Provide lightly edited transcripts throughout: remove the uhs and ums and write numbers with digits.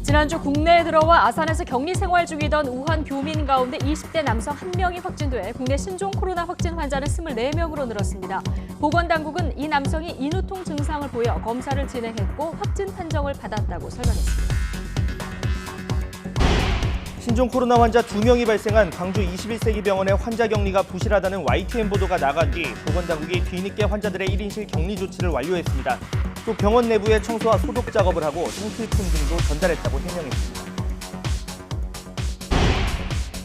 지난주 국내에 들어와 아산에서 격리 생활 중이던 우한 교민 가운데 20대 남성 1명이 확진돼 국내 신종 코로나 확진 환자는 24명으로 늘었습니다. 보건당국은 이 남성이 인후통 증상을 보여 검사를 진행했고 확진 판정을 받았다고 설명했습니다. 신종 코로나 환자 2명이 발생한 광주 21세기 병원의 환자 격리가 부실하다는 YTN 보도가 나간 뒤 보건당국이 뒤늦게 환자들의 1인실 격리 조치를 완료했습니다. 또 병원 내부의 청소와 소독 작업을 하고 생필품 등도 전달했다고 해명했습니다.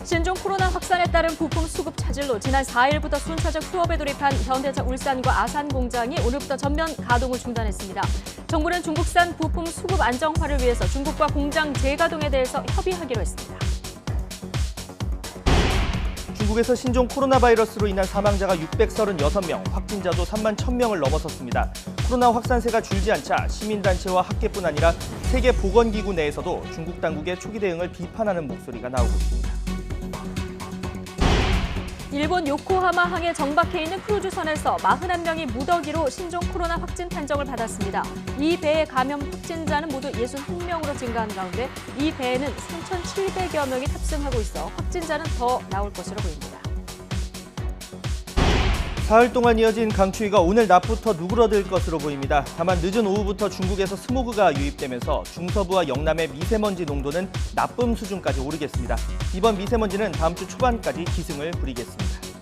신종 코로나 확산에 따른 부품 수급 차질로 지난 4일부터 순차적 휴업에 돌입한 현대차 울산과 아산 공장이 오늘부터 전면 가동을 중단했습니다. 정부는 중국산 부품 수급 안정화를 위해서 중국과 공장 재가동에 대해서 협의하기로 했습니다. 중국에서 신종 코로나 바이러스로 인한 사망자가 636명, 확진자도 3만 1,000명을 넘어섰습니다. 코로나 확산세가 줄지 않자 시민단체와 학계뿐 아니라 세계보건기구 내에서도 중국 당국의 초기 대응을 비판하는 목소리가 나오고 있습니다. 일본 요코하마 항에 정박해 있는 크루즈선에서 41명이 무더기로 신종 코로나 확진 판정을 받았습니다. 이 배의 감염 확진자는 모두 61명으로 증가한 가운데 이 배에는 3,700여 명이 탑승하고 있어 확진자는 더 나올 것으로 보입니다. 사흘 동안 이어진 강추위가 오늘 낮부터 누그러들 것으로 보입니다. 다만 늦은 오후부터 중국에서 스모그가 유입되면서 중서부와 영남의 미세먼지 농도는 나쁨 수준까지 오르겠습니다. 이번 미세먼지는 다음 주 초반까지 기승을 부리겠습니다.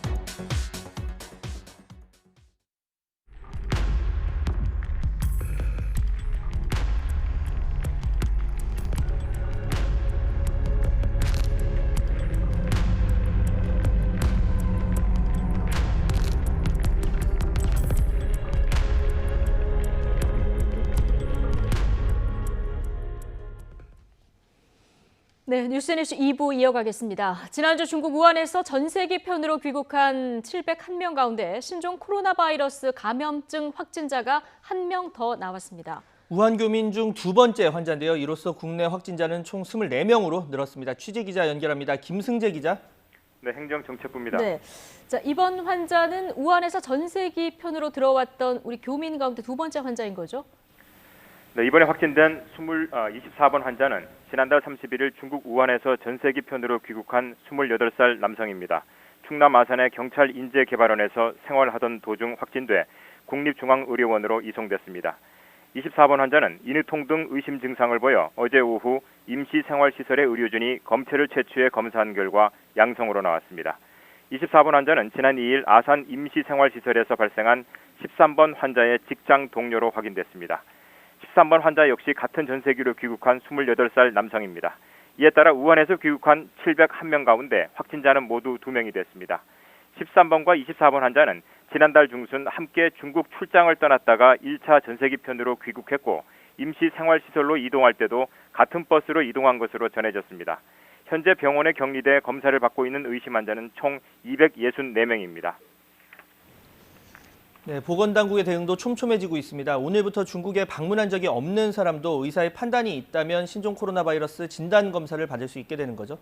네, 뉴스뉴스 2부 이어가겠습니다. 지난주 중국 우한에서 전 세계편으로 귀국한 701명 가운데 신종 코로나 바이러스 감염증 확진자가 1명 더 나왔습니다. 우한 교민 중 두 번째 환자인데요. 이로써 국내 확진자는 총 24명으로 늘었습니다. 취재기자 연결합니다. 김승재 기자. 네, 행정정책부입니다. 네, 자, 이번 환자는 우한에서 전 세계편으로 들어왔던 우리 교민 가운데 두 번째 환자인 거죠? 네, 이번에 확진된 24번 환자는 지난달 31일 중국 우한에서 전세기편으로 귀국한 28살 남성입니다. 충남 아산의 경찰 인재개발원에서 생활하던 도중 확진돼 국립중앙의료원으로 이송됐습니다. 24번 환자는 인후통 등 의심 증상을 보여 어제 오후 임시생활시설의 의료진이 검체를 채취해 검사한 결과 양성으로 나왔습니다. 24번 환자는 지난 2일 아산 임시생활시설에서 발생한 13번 환자의 직장 동료로 확인됐습니다. 13번 환자 역시 같은 전세기로 귀국한 28살 남성입니다. 이에 따라 우한에서 귀국한 701명 가운데 확진자는 모두 2명이 됐습니다. 13번과 24번 환자는 지난달 중순 함께 중국 출장을 떠났다가 1차 전세기편으로 귀국했고 임시생활시설로 이동할 때도 같은 버스로 이동한 것으로 전해졌습니다. 현재 병원에 격리돼 검사를 받고 있는 의심 환자는 총 264명입니다. 네, 보건당국의 대응도 촘촘해지고 있습니다. 오늘부터 중국에 방문한 적이 없는 사람도 의사의 판단이 있다면 신종 코로나 바이러스 진단 검사를 받을 수 있게 되는 거죠?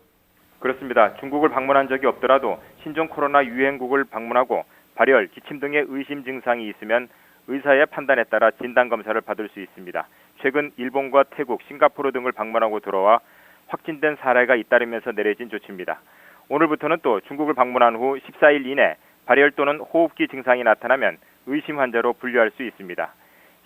그렇습니다. 중국을 방문한 적이 없더라도 신종 코로나 유행국을 방문하고 발열, 기침 등의 의심 증상이 있으면 의사의 판단에 따라 진단 검사를 받을 수 있습니다. 최근 일본과 태국, 싱가포르 등을 방문하고 들어와 확진된 사례가 잇따르면서 내려진 조치입니다. 오늘부터는 또 중국을 방문한 후 14일 이내 발열 또는 호흡기 증상이 나타나면 의심 환자로 분류할 수 있습니다.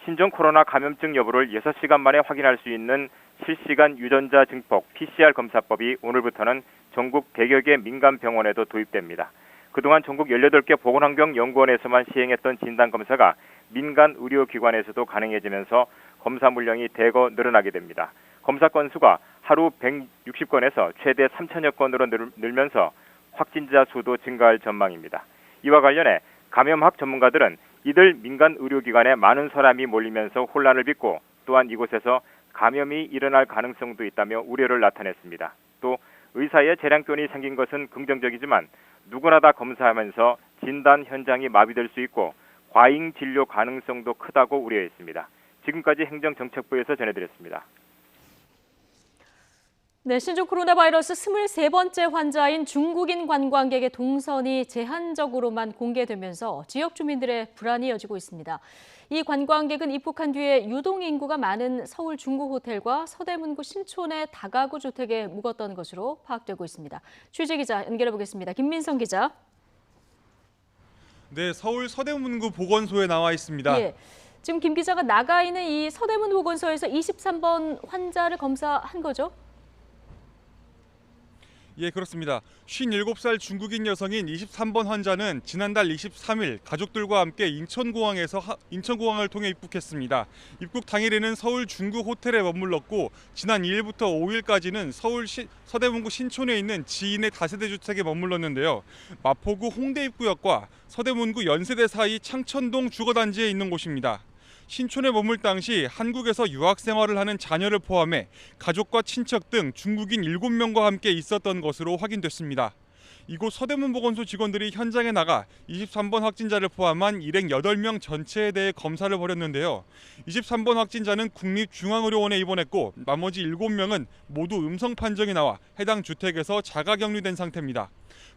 신종 코로나 감염증 여부를 6시간 만에 확인할 수 있는 실시간 유전자 증폭 PCR 검사법이 오늘부터는 전국 100여 개 민간 병원에도 도입됩니다. 그동안 전국 18개 보건환경연구원에서만 시행했던 진단검사가 민간 의료기관에서도 가능해지면서 검사 물량이 대거 늘어나게 됩니다. 검사 건수가 하루 160건에서 최대 3천여 건으로 늘면서 확진자 수도 증가할 전망입니다. 이와 관련해 감염학 전문가들은 이들 민간 의료기관에 많은 사람이 몰리면서 혼란을 빚고 또한 이곳에서 감염이 일어날 가능성도 있다며 우려를 나타냈습니다. 또 의사의 재량권이 생긴 것은 긍정적이지만 누구나 다 검사하면서 진단 현장이 마비될 수 있고 과잉 진료 가능성도 크다고 우려했습니다. 지금까지 행정정책부에서 전해드렸습니다. 네, 신종 코로나 바이러스 23번째 환자인 중국인 관광객의 동선이 제한적으로만 공개되면서 지역 주민들의 불안이 이어지고 있습니다. 이 관광객은 입국한 뒤에 유동 인구가 많은 서울 중구 호텔과 서대문구 신촌의 다가구 주택에 묵었던 것으로 파악되고 있습니다. 취재 기자 연결해 보겠습니다. 김민성 기자. 네, 서울 서대문구 보건소에 나와 있습니다. 예, 지금 김 기자가 나가 있는 이 서대문 보건소에서 23번 환자를 검사한 거죠? 예, 그렇습니다. 57살 중국인 여성인 23번 환자는 지난달 23일 가족들과 함께 인천공항을 통해 입국했습니다. 입국 당일에는 서울 중구 호텔에 머물렀고 지난 2일부터 5일까지는 서울 서대문구 신촌에 있는 지인의 다세대 주택에 머물렀는데요. 마포구 홍대 입구역과 서대문구 연세대 사이 창천동 주거단지에 있는 곳입니다. 신촌에 머물 당시 한국에서 유학 생활을 하는 자녀를 포함해 가족과 친척 등 중국인 7명과 함께 있었던 것으로 확인됐습니다. 이곳 서대문 보건소 직원들이 현장에 나가 23번 확진자를 포함한 일행 8명 전체에 대해 검사를 벌였는데요. 23번 확진자는 국립중앙의료원에 입원했고 나머지 7명은 모두 음성 판정이 나와 해당 주택에서 자가격리된 상태입니다.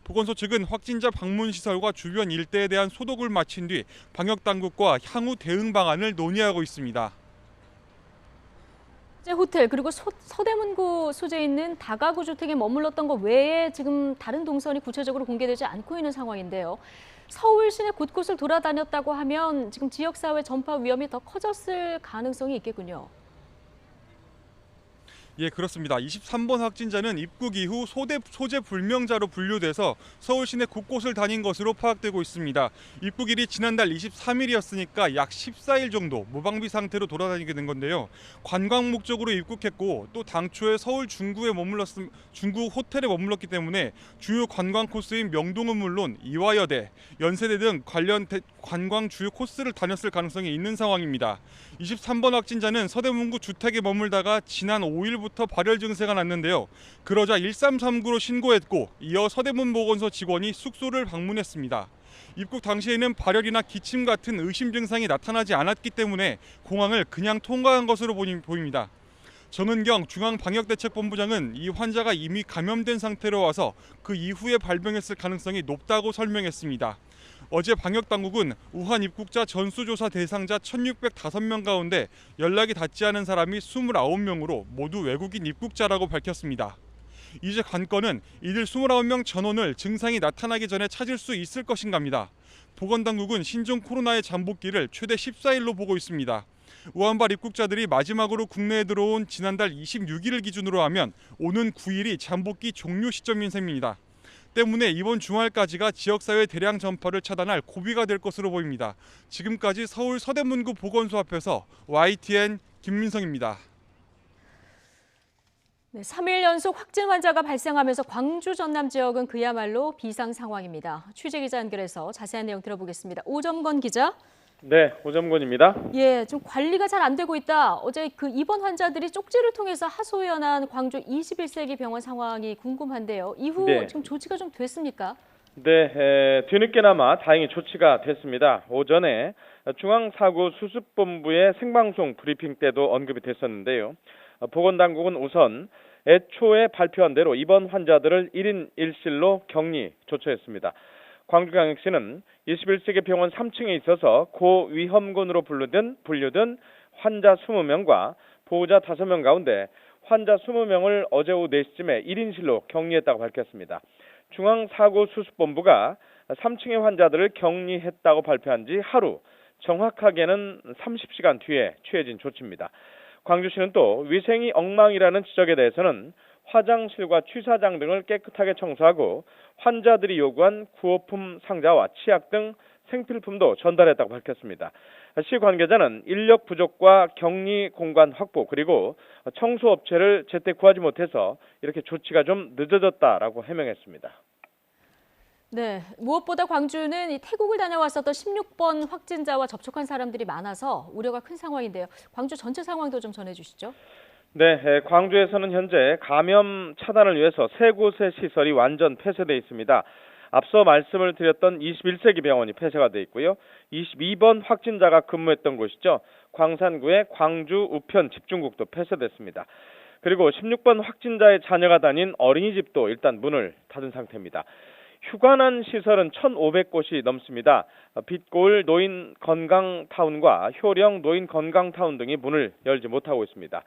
보건소 측은 확진자 방문 시설과 주변 일대에 대한 소독을 마친 뒤 방역당국과 향후 대응 방안을 논의하고 있습니다. 호텔 그리고 서대문구 소재에 있는 다가구 주택에 머물렀던 것 외에 지금 다른 동선이 구체적으로 공개되지 않고 있는 상황인데요. 서울 시내 곳곳을 돌아다녔다고 하면 지금 지역사회 전파 위험이 더 커졌을 가능성이 있겠군요. 예, 그렇습니다. 23번 확진자는 입국 이후 소재 불명자로 분류돼서 서울 시내 곳곳을 다닌 것으로 파악되고 있습니다. 입국일이 지난달 23일이었으니까 약 14일 정도 무방비 상태로 돌아다니게 된 건데요. 관광 목적으로 입국했고 또 당초에 서울 중구 호텔에 머물렀기 때문에 주요 관광 코스인 명동은 물론 이화여대, 연세대 등 관련 관광 주요 코스를 다녔을 가능성이 있는 상황입니다. 23번 확진자는 서대문구 주택에 머물다가 지난 5일부터 발열 증세가 났는데요. 그러자 1339로 신고했고 이어 서대문 보건소 직원이 숙소를 방문했습니다. 입국 당시에는 발열이나 기침 같은 의심 증상이 나타나지 않았기 때문에 공항을 그냥 통과한 것으로 보입니다. 정은경 중앙방역대책본부장은 이 환자가 이미 감염된 상태로 와서 그 이후에 발병했을 가능성이 높다고 설명했습니다. 어제 방역당국은 우한 입국자 전수조사 대상자 1,605명 가운데 연락이 닿지 않은 사람이 29명으로 모두 외국인 입국자라고 밝혔습니다. 이제 관건은 이들 29명 전원을 증상이 나타나기 전에 찾을 수 있을 것인가입니다. 보건당국은 신종 코로나의 잠복기를 최대 14일로 보고 있습니다. 우한발 입국자들이 마지막으로 국내에 들어온 지난달 26일을 기준으로 하면 오는 9일이 잠복기 종료 시점인 셈입니다. 때문에 이번 주말까지가 지역사회 대량 전파를 차단할 고비가 될 것으로 보입니다. 지금까지 서울 서대문구 보건소 앞에서 YTN 김민성입니다. 네, 3일 연속 확진 환자가 발생하면서 광주 전남 지역은 그야말로 비상 상황입니다. 취재 기자 연결해서 자세한 내용 들어보겠습니다. 오점건 기자. 네, 오점곤입니다. 예, 좀 관리가 잘 안 되고 있다. 어제 그 입원 환자들이 쪽지를 통해서 하소연한 광주 21세기 병원 상황이 궁금한데요. 이후 네. 지금 조치가 좀 됐습니까? 네, 뒤늦게나마 다행히 조치가 됐습니다. 오전에 중앙사고수습본부의 생방송 브리핑 때도 언급이 됐었는데요. 보건당국은 우선 애초에 발표한 대로 입원 환자들을 1인 1실로 격리 조처했습니다. 광주광역시는 21세기 병원 3층에 있어서 고위험군으로 분류된 환자 20명과 보호자 5명 가운데 환자 20명을 어제 오후 4시쯤에 1인실로 격리했다고 밝혔습니다. 중앙사고수습본부가 3층의 환자들을 격리했다고 발표한 지 하루, 정확하게는 30시간 뒤에 취해진 조치입니다. 광주시는 또 위생이 엉망이라는 지적에 대해서는 화장실과 취사장 등을 깨끗하게 청소하고 환자들이 요구한 구호품 상자와 치약 등 생필품도 전달했다고 밝혔습니다. 시 관계자는 인력 부족과 격리 공간 확보 그리고 청소업체를 제때 구하지 못해서 이렇게 조치가 좀 늦어졌다라고 해명했습니다. 네, 무엇보다 광주는 이 태국을 다녀왔었던 16번 확진자와 접촉한 사람들이 많아서 우려가 큰 상황인데요. 광주 전체 상황도 좀 전해주시죠. 네, 광주에서는 현재 감염 차단을 위해서 3곳의 시설이 완전 폐쇄되어 있습니다. 앞서 말씀을 드렸던 21세기 병원이 폐쇄가 돼 있고요. 22번 확진자가 근무했던 곳이죠. 광산구의 광주 우편 집중국도 폐쇄됐습니다. 그리고 16번 확진자의 자녀가 다닌 어린이집도 일단 문을 닫은 상태입니다. 휴관한 시설은 1,500곳이 넘습니다. 빛골 노인건강타운과 효령 노인건강타운 등이 문을 열지 못하고 있습니다.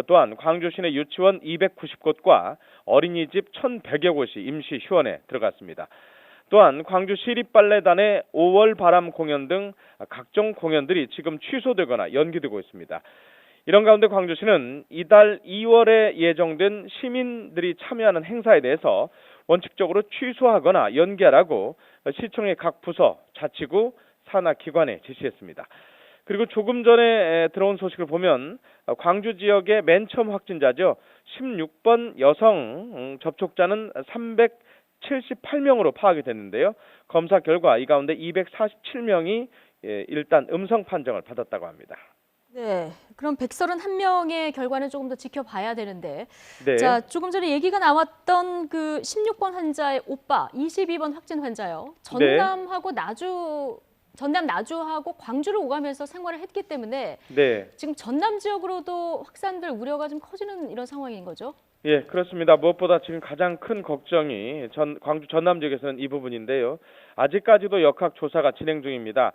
또한 광주 시내 유치원 290곳과 어린이집 1,100여 곳이 임시 휴원에 들어갔습니다. 또한 광주 시립발레단의 5월 바람 공연 등 각종 공연들이 지금 취소되거나 연기되고 있습니다. 이런 가운데 광주시는 이달 2월에 예정된 시민들이 참여하는 행사에 대해서 원칙적으로 취소하거나 연기하라고 시청의 각 부서, 자치구, 산하기관에 지시했습니다. 그리고 조금 전에 들어온 소식을 보면 광주 지역의 맨 처음 확진자죠. 16번 여성 접촉자는 378명으로 파악이 됐는데요. 검사 결과 이 가운데 247명이 일단 음성 판정을 받았다고 합니다. 네, 그럼 131명의 결과는 조금 더 지켜봐야 되는데, 네. 자, 조금 전에 얘기가 나왔던 그 16번 환자의 오빠, 22번 확진 환자요. 전남 나주하고 광주를 오가면서 생활을 했기 때문에 네. 지금 전남 지역으로도 확산될 우려가 좀 커지는 이런 상황인 거죠? 예, 그렇습니다. 무엇보다 지금 가장 큰 걱정이 광주 전남 지역에서는 이 부분인데요. 아직까지도 역학 조사가 진행 중입니다.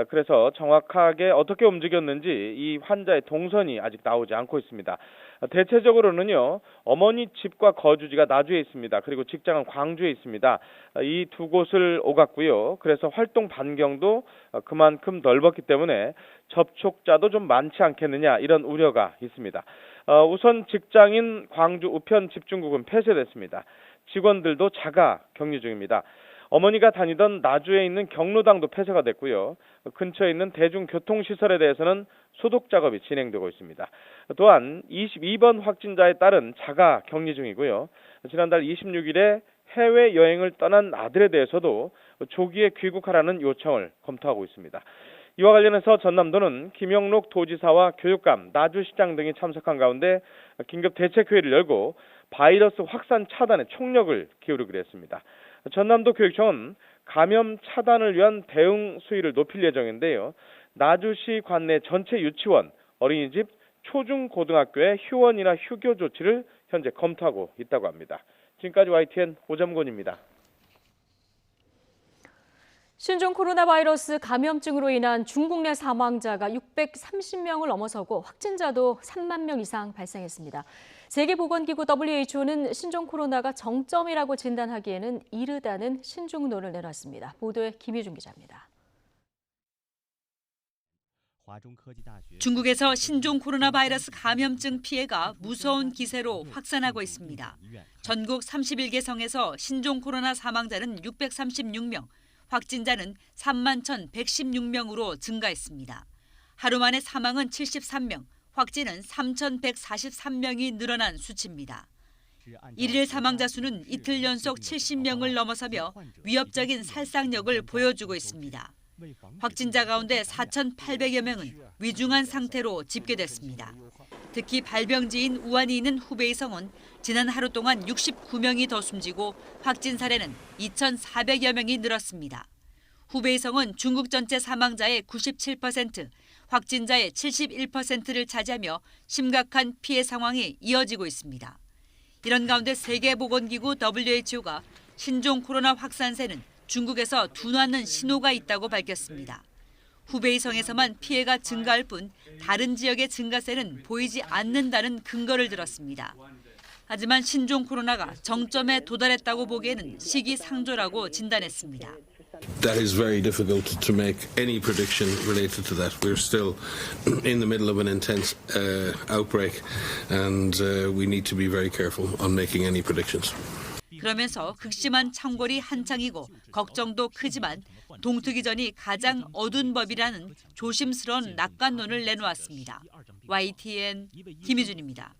그래서 정확하게 어떻게 움직였는지 이 환자의 동선이 아직 나오지 않고 있습니다. 대체적으로는요, 어머니 집과 거주지가 나주에 있습니다. 그리고 직장은 광주에 있습니다. 이 두 곳을 오갔고요. 그래서 활동 반경도 그만큼 넓었기 때문에 접촉자도 좀 많지 않겠느냐 이런 우려가 있습니다. 우선 직장인 광주 우편 집중국은 폐쇄됐습니다. 직원들도 자가 격리 중입니다. 어머니가 다니던 나주에 있는 경로당도 폐쇄가 됐고요. 근처에 있는 대중교통시설에 대해서는 소독 작업이 진행되고 있습니다. 또한 22번 확진자에 따른 자가 격리 중이고요. 지난달 26일에 해외여행을 떠난 아들에 대해서도 조기에 귀국하라는 요청을 검토하고 있습니다. 이와 관련해서 전남도는 김영록 도지사와 교육감, 나주시장 등이 참석한 가운데 긴급 대책회의를 열고 바이러스 확산 차단에 총력을 기울이기로 했습니다. 전남도 교육청은 감염 차단을 위한 대응 수위를 높일 예정인데요. 나주시 관내 전체 유치원, 어린이집, 초중고등학교의 휴원이나 휴교 조치를 현재 검토하고 있다고 합니다. 지금까지 YTN 오점곤입니다. 신종 코로나 바이러스 감염증으로 인한 중국 내 사망자가 630명을 넘어서고 확진자도 3만 명 이상 발생했습니다. 세계보건기구 WHO는 신종 코로나가 정점이라고 진단하기에는 이르다는 신중론을 내놨습니다. 보도에 김희준 기자입니다. 중국에서 신종 코로나 바이러스 감염증 피해가 무서운 기세로 확산하고 있습니다. 전국 31개 성에서 신종 코로나 사망자는 636명, 확진자는 31,116명으로 증가했습니다. 하루 만에 사망은 73명, 확진은 3,143명이 늘어난 수치입니다. 일일 사망자 수는 이틀 연속 70명을 넘어서며 위협적인 살상력을 보여주고 있습니다. 확진자 가운데 4,800여 명은 위중한 상태로 집계됐습니다. 특히 발병지인 우한이 있는 후베이성은 지난 하루 동안 69명이 더 숨지고 확진 사례는 2,400여 명이 늘었습니다. 후베이성은 중국 전체 사망자의 97%, 확진자의 71%를 차지하며 심각한 피해 상황이 이어지고 있습니다. 이런 가운데 세계보건기구 WHO가 신종 코로나 확산세는 중국에서 둔화하는 신호가 있다고 밝혔습니다. 후베이성에서만 피해가 증가할 뿐 다른 지역의 증가세는 보이지 않는다는 근거를 들었습니다. 하지만 신종 코로나가 정점에 도달했다고 보기에는 시기상조라고 진단했습니다. That is very difficult to make any prediction related to that. We're still in the middle of an intense outbreak and we need to be very careful on making any predictions. 그러면서 극심한 창궐이 한창이고 걱정도 크지만 동트기 전이 가장 어두운 법이라는 조심스러운 낙관론을 내놓았습니다. YTN 김희준입니다.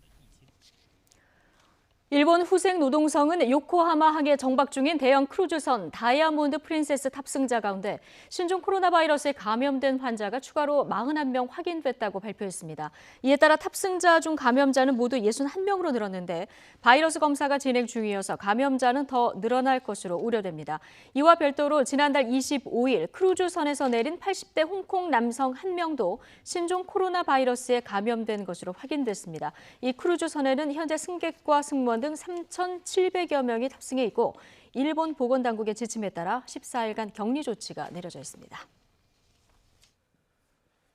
일본 후생 노동성은 요코하마 항에 정박 중인 대형 크루즈선 다이아몬드 프린세스 탑승자 가운데 신종 코로나 바이러스에 감염된 환자가 추가로 41명 확인됐다고 발표했습니다. 이에 따라 탑승자 중 감염자는 모두 61명으로 늘었는데 바이러스 검사가 진행 중이어서 감염자는 더 늘어날 것으로 우려됩니다. 이와 별도로 지난달 25일 크루즈선에서 내린 80대 홍콩 남성 1명도 신종 코로나 바이러스에 감염된 것으로 확인됐습니다. 이 크루즈선에는 현재 승객과 승무원 등 3,700여 명이 탑승해 있고 일본 보건당국의 지침에 따라 14일간 격리 조치가 내려져 있습니다.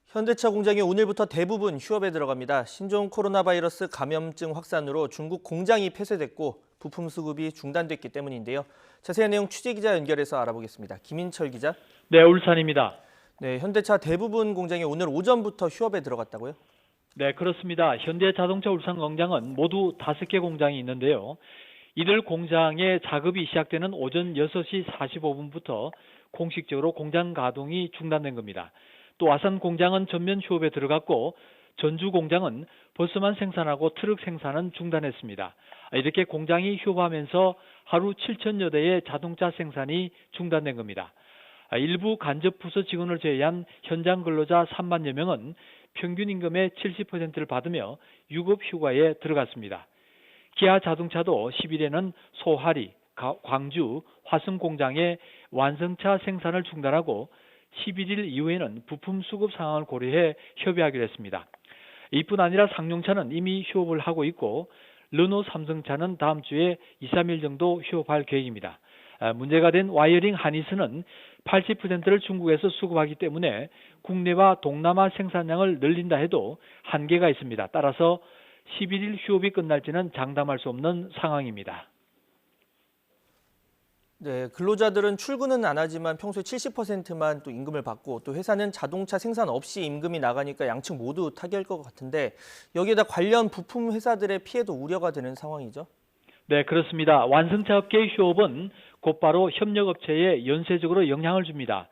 현대차 공장이 오늘부터 대부분 휴업에 들어갑니다. 신종 코로나 바이러스 감염증 확산으로 중국 공장이 폐쇄됐고 부품 수급이 중단됐기 때문인데요. 자세한 내용 취재기자 연결해서 알아보겠습니다. 김인철 기자. 네, 울산입니다. 네, 현대차 대부분 공장이 오늘 오전부터 휴업에 들어갔다고요? 네, 그렇습니다. 현대자동차 울산 공장은 모두 5개 공장이 있는데요. 이들 공장의 작업이 시작되는 오전 6시 45분부터 공식적으로 공장 가동이 중단된 겁니다. 또 아산 공장은 전면 휴업에 들어갔고 전주 공장은 버스만 생산하고 트럭 생산은 중단했습니다. 이렇게 공장이 휴업하면서 하루 7천여 대의 자동차 생산이 중단된 겁니다. 일부 간접 부서 직원을 제외한 현장 근로자 3만여 명은 평균 임금의 70%를 받으며 유급 휴가에 들어갔습니다. 기아 자동차도 10일에는 소하리, 광주, 화성 공장의 완성차 생산을 중단하고 11일 이후에는 부품 수급 상황을 고려해 협의하기로 했습니다. 이뿐 아니라 상용차는 이미 휴업을 하고 있고 르노 삼성차는 다음 주에 2, 3일 정도 휴업할 계획입니다. 문제가 된 와이어링 하니스는 80%를 중국에서 수급하기 때문에 국내와 동남아 생산량을 늘린다 해도 한계가 있습니다. 따라서 11일 휴업이 끝날지는 장담할 수 없는 상황입니다. 네, 근로자들은 출근은 안 하지만 평소에 70%만 또 임금을 받고 또 회사는 자동차 생산 없이 임금이 나가니까 양측 모두 타결할 것 같은데 여기에다 관련 부품 회사들의 피해도 우려가 되는 상황이죠? 네, 그렇습니다. 완성차 업계의 휴업은 곧바로 협력업체에 연쇄적으로 영향을 줍니다.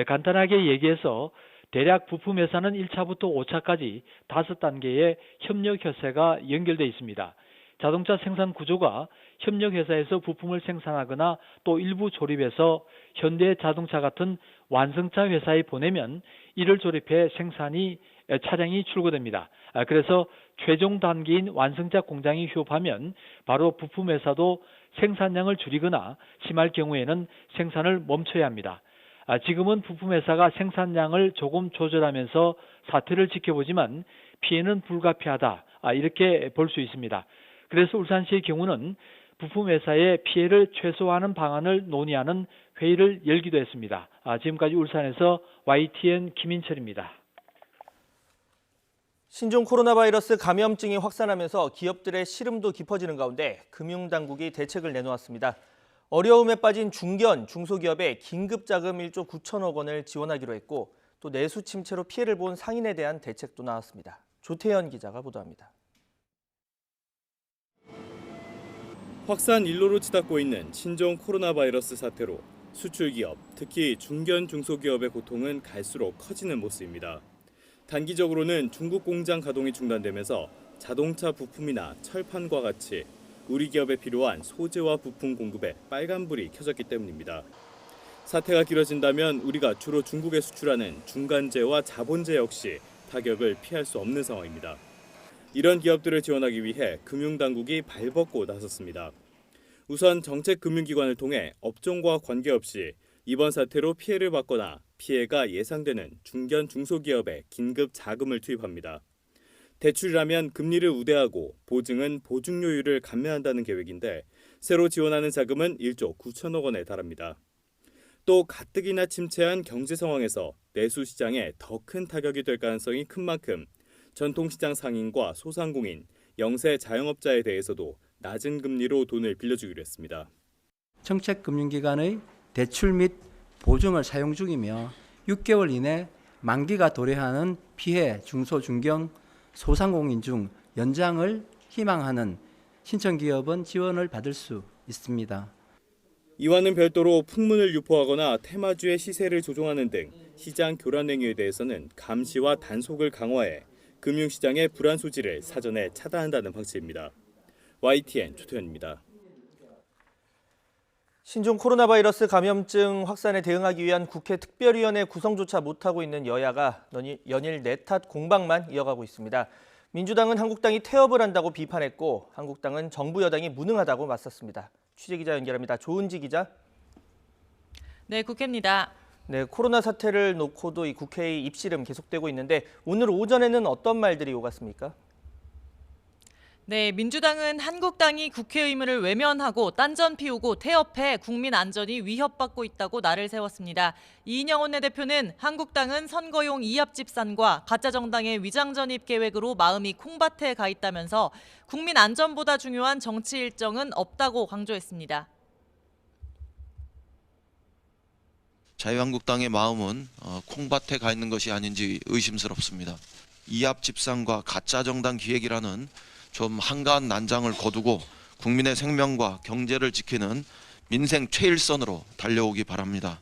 간단하게 얘기해서 대략 부품 회사는 1차부터 5차까지 5단계의 협력 회사가 연결돼 있습니다. 자동차 생산 구조가 협력 회사에서 부품을 생산하거나 또 일부 조립해서 현대자동차 같은 완성차 회사에 보내면 이를 조립해 차량이 출고됩니다. 그래서 최종 단계인 완성차 공장이 휴업하면 바로 부품 회사도 생산량을 줄이거나 심할 경우에는 생산을 멈춰야 합니다. 지금은 부품 회사가 생산량을 조금 조절하면서 사태를 지켜보지만 피해는 불가피하다 이렇게 볼 수 있습니다. 그래서 울산시의 경우는 부품 회사의 피해를 최소화하는 방안을 논의하는 회의를 열기도 했습니다. 지금까지 울산에서 YTN 김인철입니다. 신종 코로나 바이러스 감염증이 확산하면서 기업들의 시름도 깊어지는 가운데 금융당국이 대책을 내놓았습니다. 어려움에 빠진 중견, 중소기업에 긴급자금 1조 9천억 원을 지원하기로 했고 또 내수 침체로 피해를 본 상인에 대한 대책도 나왔습니다. 조태현 기자가 보도합니다. 확산 일로로 치닫고 있는 신종 코로나 바이러스 사태로 수출기업, 특히 중견, 중소기업의 고통은 갈수록 커지는 모습입니다. 단기적으로는 중국 공장 가동이 중단되면서 자동차 부품이나 철판과 같이 우리 기업에 필요한 소재와 부품 공급에 빨간불이 켜졌기 때문입니다. 사태가 길어진다면 우리가 주로 중국에 수출하는 중간재와 자본재 역시 타격을 피할 수 없는 상황입니다. 이런 기업들을 지원하기 위해 금융당국이 발벗고 나섰습니다. 우선 정책금융기관을 통해 업종과 관계없이 이번 사태로 피해를 받거나 피해가 예상되는 중견 중소기업에 긴급 자금을 투입합니다. 대출이라면 금리를 우대하고 보증은 보증료율을 감면한다는 계획인데 새로 지원하는 자금은 1조 9천억 원에 달합니다. 또 가뜩이나 침체한 경제 상황에서 내수 시장에 더 큰 타격이 될 가능성이 큰 만큼 전통시장 상인과 소상공인, 영세 자영업자에 대해서도 낮은 금리로 돈을 빌려주기로 했습니다. 정책금융기관의 대출 및 보증을 사용 중이며 6개월 이내 만기가 도래하는 피해 중소, 중견, 소상공인 중 연장을 희망하는 신청기업은 지원을 받을 수 있습니다. 이와는 별도로 풍문을 유포하거나 테마주의 시세를 조종하는 등 시장 교란 행위에 대해서는 감시와 단속을 강화해 금융시장의 불안 소지를 사전에 차단한다는 방침입니다. YTN 조태현입니다. 신종 코로나 바이러스 감염증 확산에 대응하기 위한 국회 특별위원회 구성조차 못하고 있는 여야가 연일 내탓 공방만 이어가고 있습니다. 민주당은 한국당이 태업을 한다고 비판했고 한국당은 정부 여당이 무능하다고 맞섰습니다. 취재기자 연결합니다. 조은지 기자. 네, 국회입니다. 네, 코로나 사태를 놓고도 이 국회의 입씨름 계속되고 있는데 오늘 오전에는 어떤 말들이 오갔습니까? 네, 민주당은 한국당이 국회 의무를 외면하고 딴전 피우고 태업해 국민 안전이 위협받고 있다고 날을 세웠습니다. 이인영 원내대표는 한국당은 선거용 이합 집산과 가짜 정당의 위장 전입 계획으로 마음이 콩밭에 가 있다면서 국민 안전보다 중요한 정치 일정은 없다고 강조했습니다. 자유한국당의 마음은 콩밭에 가 있는 것이 아닌지 의심스럽습니다. 이합 집산과 가짜 정당 기획이라는 좀 한가한 난장을 거두고 국민의 생명과 경제를 지키는 민생 최일선으로 달려오기 바랍니다.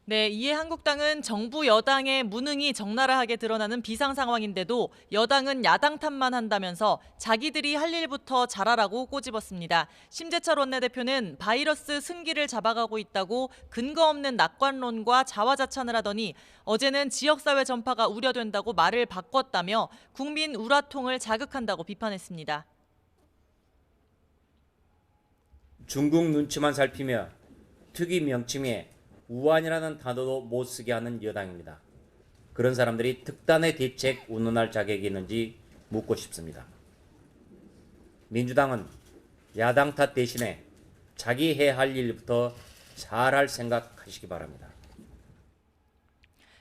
네, 이에 한국당은 정부 여당의 무능이 적나라하게 드러나는 비상 상황인데도 여당은 야당 탓만 한다면서 자기들이 할 일부터 잘하라고 꼬집었습니다. 심재철 원내대표는 바이러스 승기를 잡아가고 있다고 근거 없는 낙관론과 자화자찬을 하더니 어제는 지역사회 전파가 우려된다고 말을 바꿨다며 국민 우라통을 자극한다고 비판했습니다. 중국 눈치만 살피며 특위 명칭에 우한이라는 단어도 못 쓰게 하는 여당입니다. 그런 사람들이 특단의 대책 운운할 자격이 있는지 묻고 싶습니다. 민주당은 야당 탓 대신에 자기 해야 할 일부터 잘할 생각하시기 바랍니다.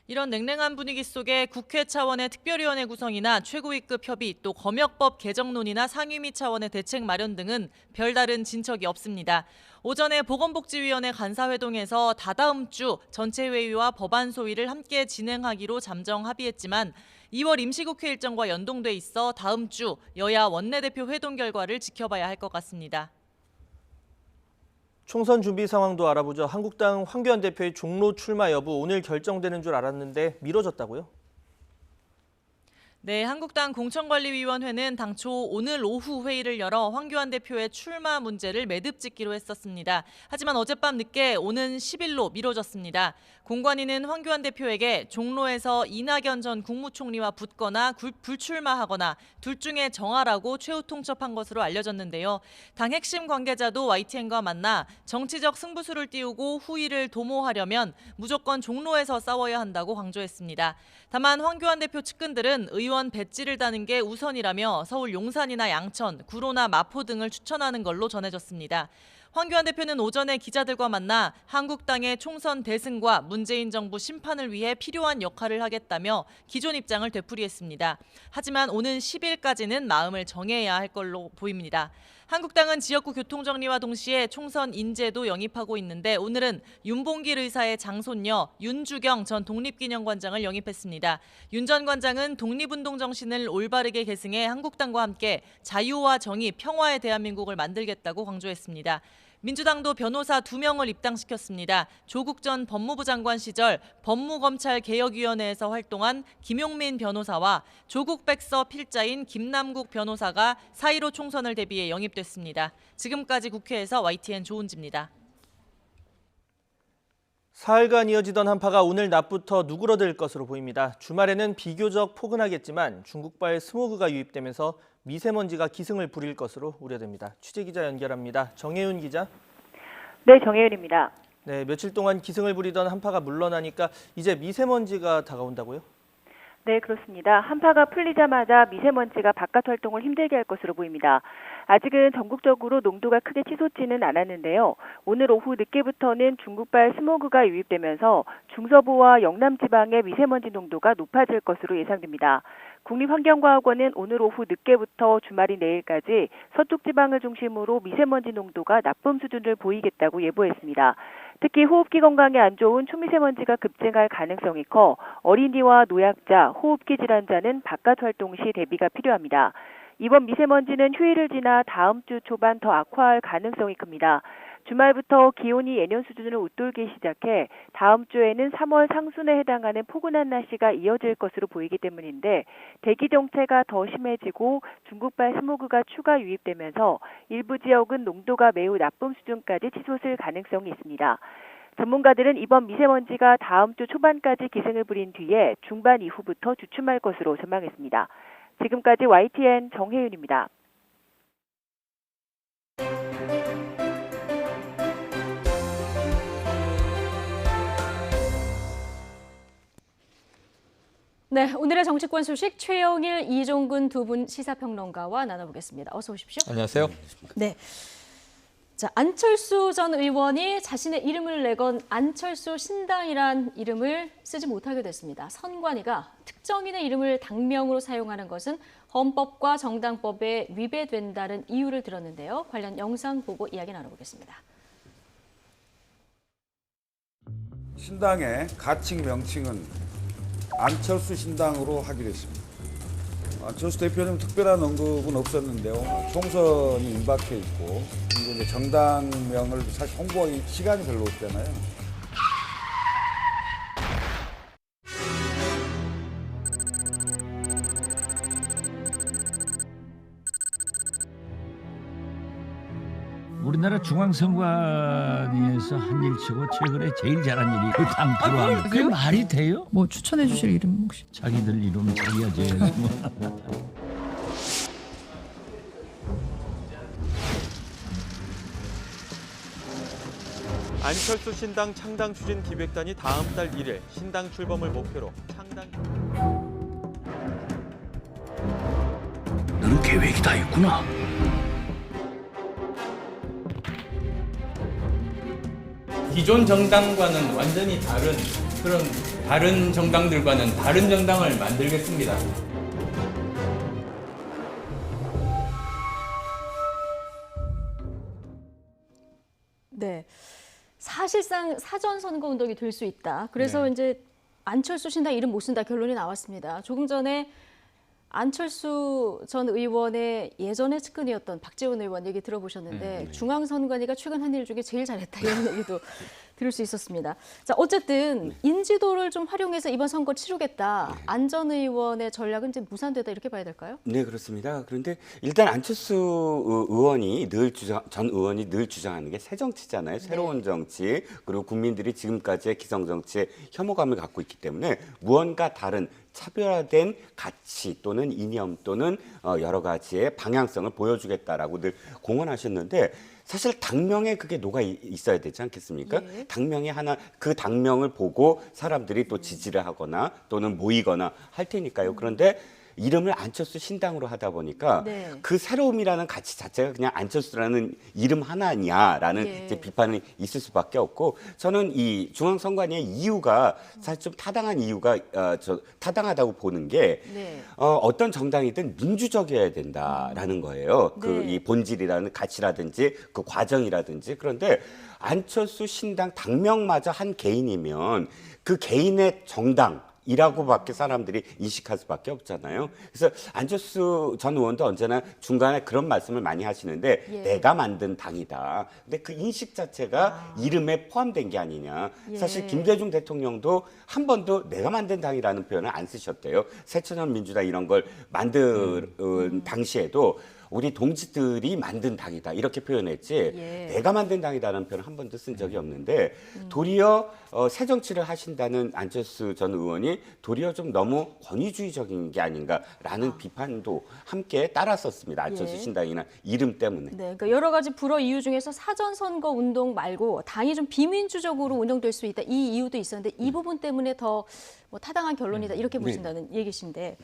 이런 냉랭한 분위기 속에 국회 차원의 특별위원회 구성이나 최고위급 협의, 또 검역법 개정론이나 상임위 차원의 대책 마련 등은 별다른 진척이 없습니다. 오전에 보건복지위원회 간사회동에서 다다음 주 전체 회의와 법안 소위를 함께 진행하기로 잠정 합의했지만 2월 임시국회 일정과 연동돼 있어 다음 주 여야 원내대표 회동 결과를 지켜봐야 할 것 같습니다. 총선 준비 상황도 알아보죠. 한국당 황교안 대표의 종로 출마 여부 오늘 결정되는 줄 알았는데 미뤄졌다고요? 네, 한국당 공천관리위원회는 당초 오늘 오후 회의를 열어 황교안 대표의 출마 문제를 매듭 짓기로 했었습니다. 하지만 어젯밤 늦게 오는 10일로 미뤄졌습니다. 공관위는 황교안 대표에게 종로에서 이낙연 전 국무총리와 붙거나 불출마하거나 둘 중에 정하라고 최후 통첩한 것으로 알려졌는데요. 당 핵심 관계자도 YTN과 만나 정치적 승부수를 띄우고 후위를 도모하려면 무조건 종로에서 싸워야 한다고 강조했습니다. 다만 황교안 대표 측근들은 의원 배지를 다는 게 우선이라며 서울 용산이나 양천, 구로나 마포 등을 추천하는 걸로 전해졌습니다. 황교안 대표는 오전에 기자들과 만나 한국당의 총선 대승과 문재인 정부 심판을 위해 필요한 역할을 하겠다며 기존 입장을 되풀이했습니다. 하지만 오는 10일까지는 마음을 정해야 할 걸로 보입니다. 한국당은 지역구 교통정리와 동시에 총선 인재도 영입하고 있는데 오늘은 윤봉길 의사의 장손녀 윤주경 전 독립기념관장을 영입했습니다. 윤 전 관장은 독립운동 정신을 올바르게 계승해 한국당과 함께 자유와 정의, 평화의 대한민국을 만들겠다고 강조했습니다. 민주당도 변호사 2명을 입당시켰습니다. 조국 전 법무부 장관 시절 법무검찰개혁위원회에서 활동한 김용민 변호사와 조국 백서 필자인 김남국 변호사가 4.15 총선을 대비해 영입됐습니다. 지금까지 국회에서 YTN 조은지입니다. 사흘간 이어지던 한파가 오늘 낮부터 누그러들 것으로 보입니다. 주말에는 비교적 포근하겠지만 중국발 스모그가 유입되면서 미세먼지가 기승을 부릴 것으로 우려됩니다. 취재기자 연결합니다. 정혜윤 기자. 네, 정혜윤입니다. 네, 며칠 동안 기승을 부리던 한파가 물러나니까 이제 미세먼지가 다가온다고요? 네, 그렇습니다. 한파가 풀리자마자 미세먼지가 바깥 활동을 힘들게 할 것으로 보입니다. 아직은 전국적으로 농도가 크게 치솟지는 않았는데요. 오늘 오후 늦게부터는 중국발 스모그가 유입되면서 중서부와 영남 지방의 미세먼지 농도가 높아질 것으로 예상됩니다. 국립환경과학원은 오늘 오후 늦게부터 주말인 내일까지 서쪽 지방을 중심으로 미세먼지 농도가 나쁨 수준을 보이겠다고 예보했습니다. 특히 호흡기 건강에 안 좋은 초미세먼지가 급증할 가능성이 커 어린이와 노약자, 호흡기 질환자는 바깥 활동 시 대비가 필요합니다. 이번 미세먼지는 휴일을 지나 다음 주 초반 더 악화할 가능성이 큽니다. 주말부터 기온이 예년 수준을 웃돌기 시작해 다음 주에는 3월 상순에 해당하는 포근한 날씨가 이어질 것으로 보이기 때문인데 대기 정체가 더 심해지고 중국발 스모그가 추가 유입되면서 일부 지역은 농도가 매우 나쁨 수준까지 치솟을 가능성이 있습니다. 전문가들은 이번 미세먼지가 다음 주 초반까지 기승을 부린 뒤에 중반 이후부터 주춤할 것으로 전망했습니다. 지금까지 YTN 정혜윤입니다. 네, 오늘의 정치권 소식 최영일, 이종근 두 분 시사평론가와 나눠보겠습니다. 어서 오십시오. 안녕하세요. 네. 자, 안철수 전 의원이 자신의 이름을 내건 안철수 신당이란 이름을 쓰지 못하게 됐습니다. 선관위가 특정인의 이름을 당명으로 사용하는 것은 헌법과 정당법에 위배된다는 이유를 들었는데요. 관련 영상 보고 이야기 나눠보겠습니다. 신당의 가칭 명칭은 안철수 신당으로 하기로 했습니다. 안철수 대표님 특별한 언급은 없었는데요. 총선이 임박해 있고 그리고 이제 정당명을 사실 홍보하기 시간이 별로 없잖아요. 우리나라 중앙선관위에서 한 일 치고 최근에 제일 잘한 일이 그 당 들어왔는데 그게 말이 돼요? 뭐 추천해 주실 이름 혹시? 자기들 이름 자기가 제일 안철수 신당 창당 추진 기획단이 다음 달 1일 신당 출범을 목표로 창당... 너는 계획이 다 있구나. 기존 정당과는 완전히 다른 그런 다른 정당들과는 다른 정당을 만들겠습니다. 네, 사실상 사전 선거 운동이 될 수 있다. 그래서 이제 안철수 신당 이름 못 쓴다 결론이 나왔습니다. 조금 전에 안철수 전 의원의 예전의 측근이었던 박지원 의원 얘기 들어보셨는데 중앙선관위가 최근 한 일 중에 제일 잘했다 이런 얘기도 들을 수 있었습니다. 자, 어쨌든 인지도를 좀 활용해서 이번 선거 치르겠다. 안 전 의원의 전략은 이제 무산되다 이렇게 봐야 될까요? 네, 그렇습니다. 그런데 일단 안철수 의원이 전 의원이 늘 주장하는 게 새 정치잖아요. 새로운 정치, 그리고 국민들이 지금까지의 기성 정치에 혐오감을 갖고 있기 때문에 무언가 다른 차별화된 가치 또는 이념 또는 여러 가지의 방향성을 보여주겠다라고 늘 공언하셨는데 사실 당명에 그게 녹아 있어야 되지 않겠습니까? 예. 당명이 하나 그 당명을 보고 사람들이 또 지지를 하거나 또는 모이거나 할 테니까요. 그런데 이름을 안철수 신당으로 하다 보니까 그 새로움이라는 가치 자체가 그냥 안철수라는 이름 하나냐라는 이제 비판이 있을 수밖에 없고 저는 이 중앙선관위의 이유가 사실 좀 타당한 이유가 타당하다고 보는 게 어떤 정당이든 민주적이어야 된다라는 거예요. 그 이 본질이라는 가치라든지 그 과정이라든지 그런데 안철수 신당 당명마저 한 개인이면 그 개인의 정당 이라고밖에 사람들이 인식할 수밖에 없잖아요. 그래서 안철수 전 의원도 언제나 중간에 그런 말씀을 많이 하시는데 내가 만든 당이다. 근데 그 인식 자체가 이름에 포함된 게 아니냐. 사실 김대중 대통령도 한 번도 내가 만든 당이라는 표현을 안 쓰셨대요. 새천년 민주당 이런 걸 만든 당시에도 우리 동지들이 만든 당이다 이렇게 표현했지 내가 만든 당이다라는 표현을 한 번도 쓴 적이 없는데 도리어 새 정치를 하신다는 안철수 전 의원이 도리어 좀 너무 권위주의적인 게 아닌가라는 비판도 함께 따랐었습니다. 안철수 신당이나 이름 때문에. 네, 그러니까 여러 가지 불어 이유 중에서 사전 선거 운동 말고 당이 좀 비민주적으로 운영될 수 있다 이 이유도 있었는데 이 부분 때문에 더 뭐 타당한 결론이다 이렇게 보신다는 얘기신데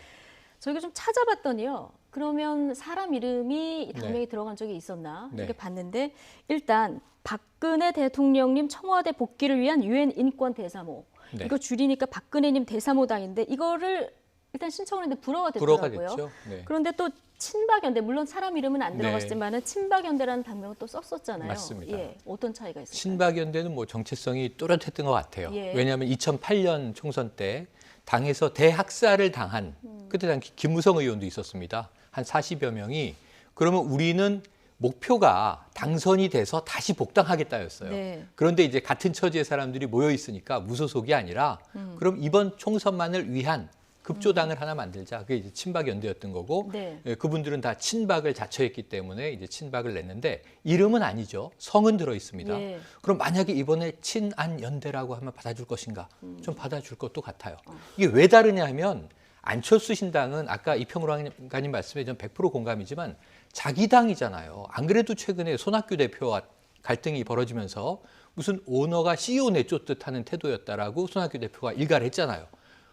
저희가 좀 찾아봤더니요. 그러면 사람 이름이 당명에 들어간 적이 있었나 이렇게 봤는데 일단 박근혜 대통령님 청와대 복귀를 위한 유엔 인권 대사모 이거 줄이니까 박근혜님 대사모당인데 이거를 일단 신청을 했는데 불어가 됐더라고요. 그런데 또 친박연대 물론 사람 이름은 안 들어갔지만은 친박연대라는 당명을 또 썼었잖아요. 맞습니다. 예, 어떤 차이가 있을까요? 친박연대는 뭐 정체성이 뚜렷했던 것 같아요. 왜냐하면 2008년 총선 때 당에서 대학살을 당한 그때 당 김무성 의원도 있었습니다. 한 40여 명이 그러면 우리는 목표가 당선이 돼서 다시 복당하겠다였어요. 네. 그런데 이제 같은 처지의 사람들이 모여 있으니까 무소속이 아니라 그럼 이번 총선만을 위한 급조당을 하나 만들자. 그게 이제 친박연대였던 거고 네. 그분들은 다 친박을 자처했기 때문에 이제 친박을 냈는데 이름은 아니죠. 성은 들어 있습니다. 예. 그럼 만약에 이번에 친안연대라고 하면 받아줄 것인가? 좀 받아줄 것도 같아요. 이게 왜 다르냐 하면 안철수 신당은 아까 이평론가님 말씀에 전 100% 공감이지만 자기 당이잖아요. 안 그래도 최근에 손학규 대표와 갈등이 벌어지면서 무슨 오너가 CEO 내쫓듯 하는 태도였다라고 손학규 대표가 일가를 했잖아요.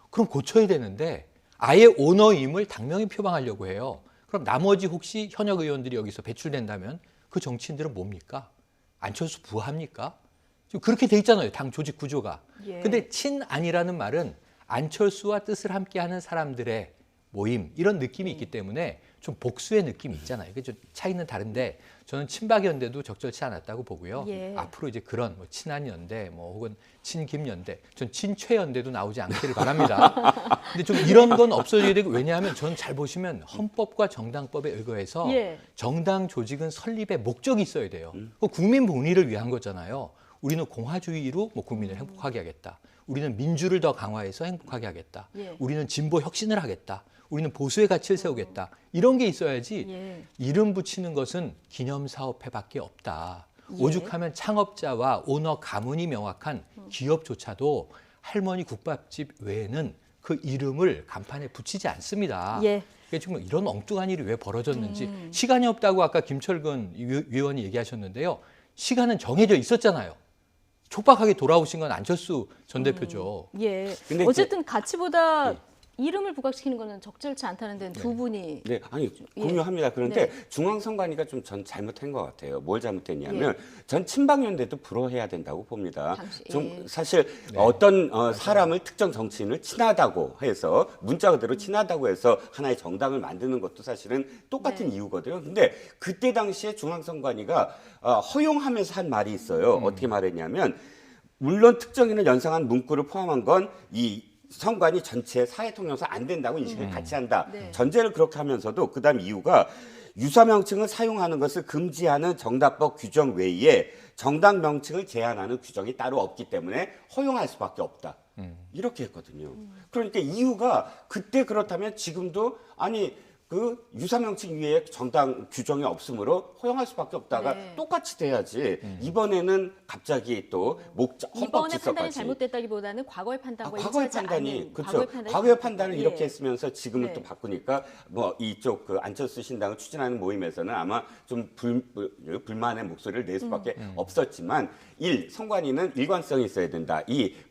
그럼 고쳐야 되는데 아예 오너임을 당명에 표방하려고 해요. 그럼 나머지 혹시 현역 의원들이 여기서 배출된다면 그 정치인들은 뭡니까? 안철수 부합니까? 지금 그렇게 돼 있잖아요. 당 조직 구조가. 예. 근데 친안이라는 말은 안철수와 뜻을 함께하는 사람들의 모임 이런 느낌이 있기 때문에 좀 복수의 느낌이 있잖아요. 이게 좀 차이는 다른데 저는 친박연대도 적절치 않았다고 보고요. 예. 앞으로 이제 그런 뭐 친한연대 뭐 혹은 친김연대, 전 친최연대도 나오지 않기를 바랍니다. 근데 좀 이런 건 없어져야 되고 왜냐하면 저는 잘 보시면 헌법과 정당법에 의거해서 예. 정당 조직은 설립의 목적이 있어야 돼요. 국민 복리를 위한 거잖아요. 우리는 공화주의로 뭐 국민을 행복하게 하겠다. 우리는 민주를 더 강화해서 행복하게 하겠다. 예. 우리는 진보 혁신을 하겠다. 우리는 보수의 가치를 세우겠다. 이런 게 있어야지 예. 이름 붙이는 것은 기념사업회밖에 없다. 예. 오죽하면 창업자와 오너 가문이 명확한 기업조차도 할머니 국밥집 외에는 그 이름을 간판에 붙이지 않습니다. 예. 그러니까 지금 이런 엉뚱한 일이 왜 벌어졌는지 시간이 없다고 아까 김철근 위원이 얘기하셨는데요. 시간은 정해져 있었잖아요. 촉박하게 돌아오신 건 안철수 전 대표죠. 예. 근데 어쨌든 가치보다 이름을 부각시키는 거는 적절치 않다는 데는 두 분이 네, 아니 예. 공유합니다. 그런데 네. 중앙선관위가 좀 전 잘못한 것 같아요. 뭘 잘못했냐면 전 친박연대도 불허해야 된다고 봅니다. 좀 사실 어떤 사람을 특정 정치인을 친하다고 해서 문자 그대로 친하다고 해서 하나의 정당을 만드는 것도 사실은 똑같은 이유거든요. 근데 그때 당시에 중앙선관위가 허용하면서 한 말이 있어요. 어떻게 말했냐면 물론 특정인을 연상한 문구를 포함한 건 이 선관위 전체 사회통념상 안 된다고 인식을 같이 한다. 네. 전제를 그렇게 하면서도 그다음 이유가 유사 명칭을 사용하는 것을 금지하는 정당법 규정 외에 정당 명칭을 제한하는 규정이 따로 없기 때문에 허용할 수밖에 없다. 이렇게 했거든요. 그러니까 이유가 그때 그렇다면 지금도 아니 그 유사 명칭 위에 정당 규정이 없으므로 허용할 수밖에 없다가 똑같이 돼야지 이번에는 갑자기 또 헌법 이번에 판단이 질서까지. 잘못됐다기보다는 과거의 판단과 과거의 일치하지 판단이 않은 그렇죠. 판단이 과거의 판단을 예. 이렇게 했으면서 지금은 네. 또 바꾸니까 뭐 이쪽 그 안철수 신당을 추진하는 모임에서는 아마 좀 불만의 목소리를 낼 수밖에 없었지만 선관위는 일관성이 있어야 된다.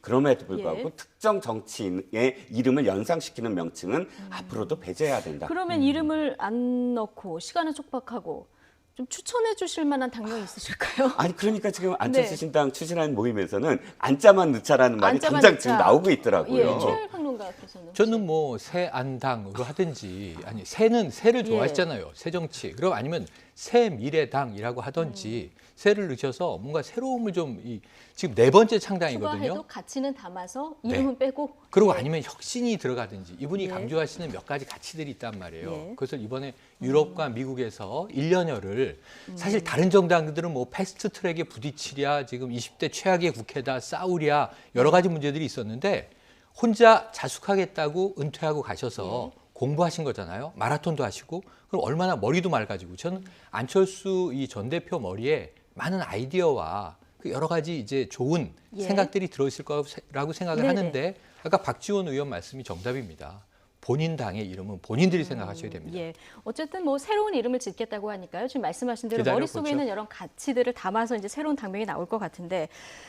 그럼에도 불구하고 특정 정치인의 이름을 연상시키는 명칭은 앞으로도 배제해야 된다. 그러면 이름을 안 넣고 시간을 촉박하고 좀 추천해 주실 만한 당명이 있으실까요? 아니 그러니까 지금 안철수 신당 추진하는 모임에서는 안자만 넣자라는 말이 당장 지금 나오고 있더라고요. 예, 최일 평론가께서는 저는 뭐 새안당으로 하든지 아니 새를 좋아하시잖아요. 새정치. 그럼 아니면 새미래당이라고 하든지 새를 넣으셔서 뭔가 새로움을 좀 지금 4번째 창당이거든요. 추가해도 가치는 담아서 이름은 빼고 그리고 아니면 혁신이 들어가든지 이분이 강조하시는 몇 가지 가치들이 있단 말이에요. 그래서 이번에 유럽과 미국에서 1년여를 사실 다른 정당들은 뭐 패스트 트랙에 부딪히랴 지금 20대 최악의 국회다 싸우랴 여러 가지 문제들이 있었는데 혼자 자숙하겠다고 은퇴하고 가셔서 공부하신 거잖아요. 마라톤도 하시고 그럼 얼마나 머리도 맑아지고 저는 안철수 이 전 대표 머리에 많은 아이디어와 그 여러 가지 이제 좋은 생각들이 들어있을 거라고 생각을 하는데 아까 박지원 의원 말씀이 정답입니다. 본인 당의 이름은 본인들이 생각하셔야 됩니다. 예. 어쨌든 뭐 새로운 이름을 짓겠다고 하니까요. 지금 말씀하신 대로 머릿속에 있는 여러 가치들을 담아서 이제 새로운 당명이 나올 것 같은데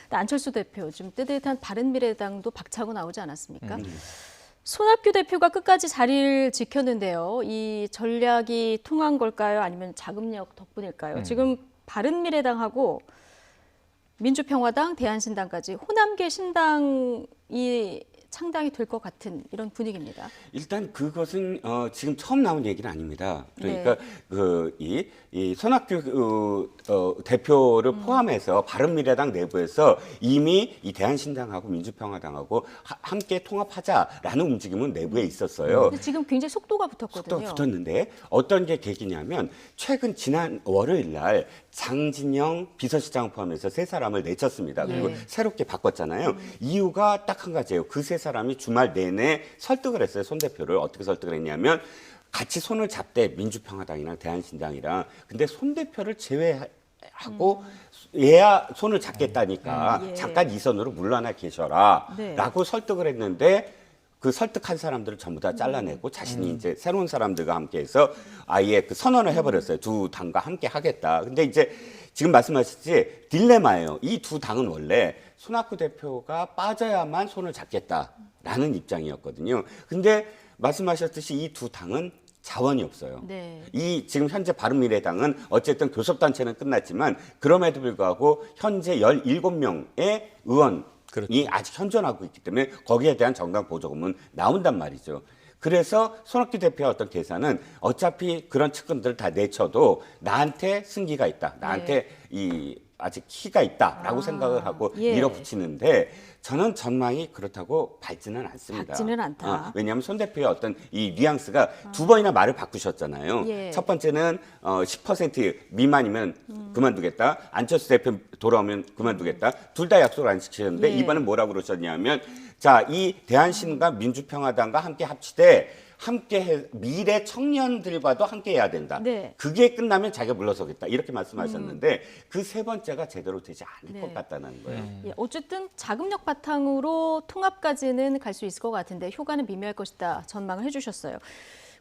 안철수 대표 지금 뜨뜻한 바른미래당도 박차고 나오지 않았습니까? 손학규 대표가 끝까지 자리를 지켰는데요. 이 전략이 통한 걸까요? 아니면 자금력 덕분일까요? 지금 바른미래당하고 민주평화당, 대한신당까지 호남계 신당이 창당이 될 것 같은 이런 분위기입니다. 일단 그것은 지금 처음 나온 얘기는 아닙니다. 그러니까 이 손학규 대표를 포함해서 바른미래당 내부에서 이미 이 대한신당하고 민주평화당하고 함께 통합하자라는 움직임은 내부에 있었어요. 근데 지금 굉장히 속도가 붙었거든요. 속도가 붙었는데 어떤 게 계기냐면 최근 지난 월요일 날 장진영 비서실장을 포함해서 3사람을 내쳤습니다. 그리고 새롭게 바꿨잖아요. 이유가 딱 한 가지예요. 그 3사람이 주말 내내 설득을 했어요. 손 대표를. 어떻게 설득을 했냐면 같이 손을 잡되 민주평화당이랑 대한신당이랑. 근데 손 대표를 제외하고 얘야 손을 잡겠다니까 잠깐 이 선으로 물러나 계셔라 라고 설득을 했는데 그 설득한 사람들을 전부 다 잘라내고 자신이 이제 새로운 사람들과 함께해서 아예 그 선언을 해버렸어요. 두 당과 함께 하겠다. 근데 이제 지금 말씀하셨지 딜레마예요. 이 두 당은 원래 손학규 대표가 빠져야만 손을 잡겠다라는 입장이었거든요. 근데 말씀하셨듯이 이 두 당은 자원이 없어요. 이 지금 현재 바른미래당은 어쨌든 교섭단체는 끝났지만 그럼에도 불구하고 현재 17명의 의원 이 아직 현존하고 있기 때문에 거기에 대한 정당 보조금은 나온단 말이죠. 그래서 손학규 대표의 어떤 계산은 어차피 그런 측근들을 다 내쳐도 나한테 승기가 있다. 나한테 이 아직 키가 있다라고 생각을 하고 밀어붙이는데 저는 전망이 그렇다고 밝지는 않습니다. 밝지는 않다. 왜냐하면 손 대표의 어떤 이 뉘앙스가 두 번이나 말을 바꾸셨잖아요. 첫 번째는 10% 미만이면 그만두겠다. 안철수 대표 돌아오면 그만두겠다. 둘 다 약속을 안 지키셨는데 이번엔 뭐라고 그러셨냐면 자, 이 대한신당과 민주평화당과 함께 합치되 미래 청년들과도 함께 해야 된다. 그게 끝나면 자기가 물러서겠다. 이렇게 말씀하셨는데 그 세 번째가 제대로 되지 않을 것 같다는 거예요. 어쨌든 자금력 바탕으로 통합까지는 갈 수 있을 것 같은데 효과는 미미할 것이다 전망을 해주셨어요.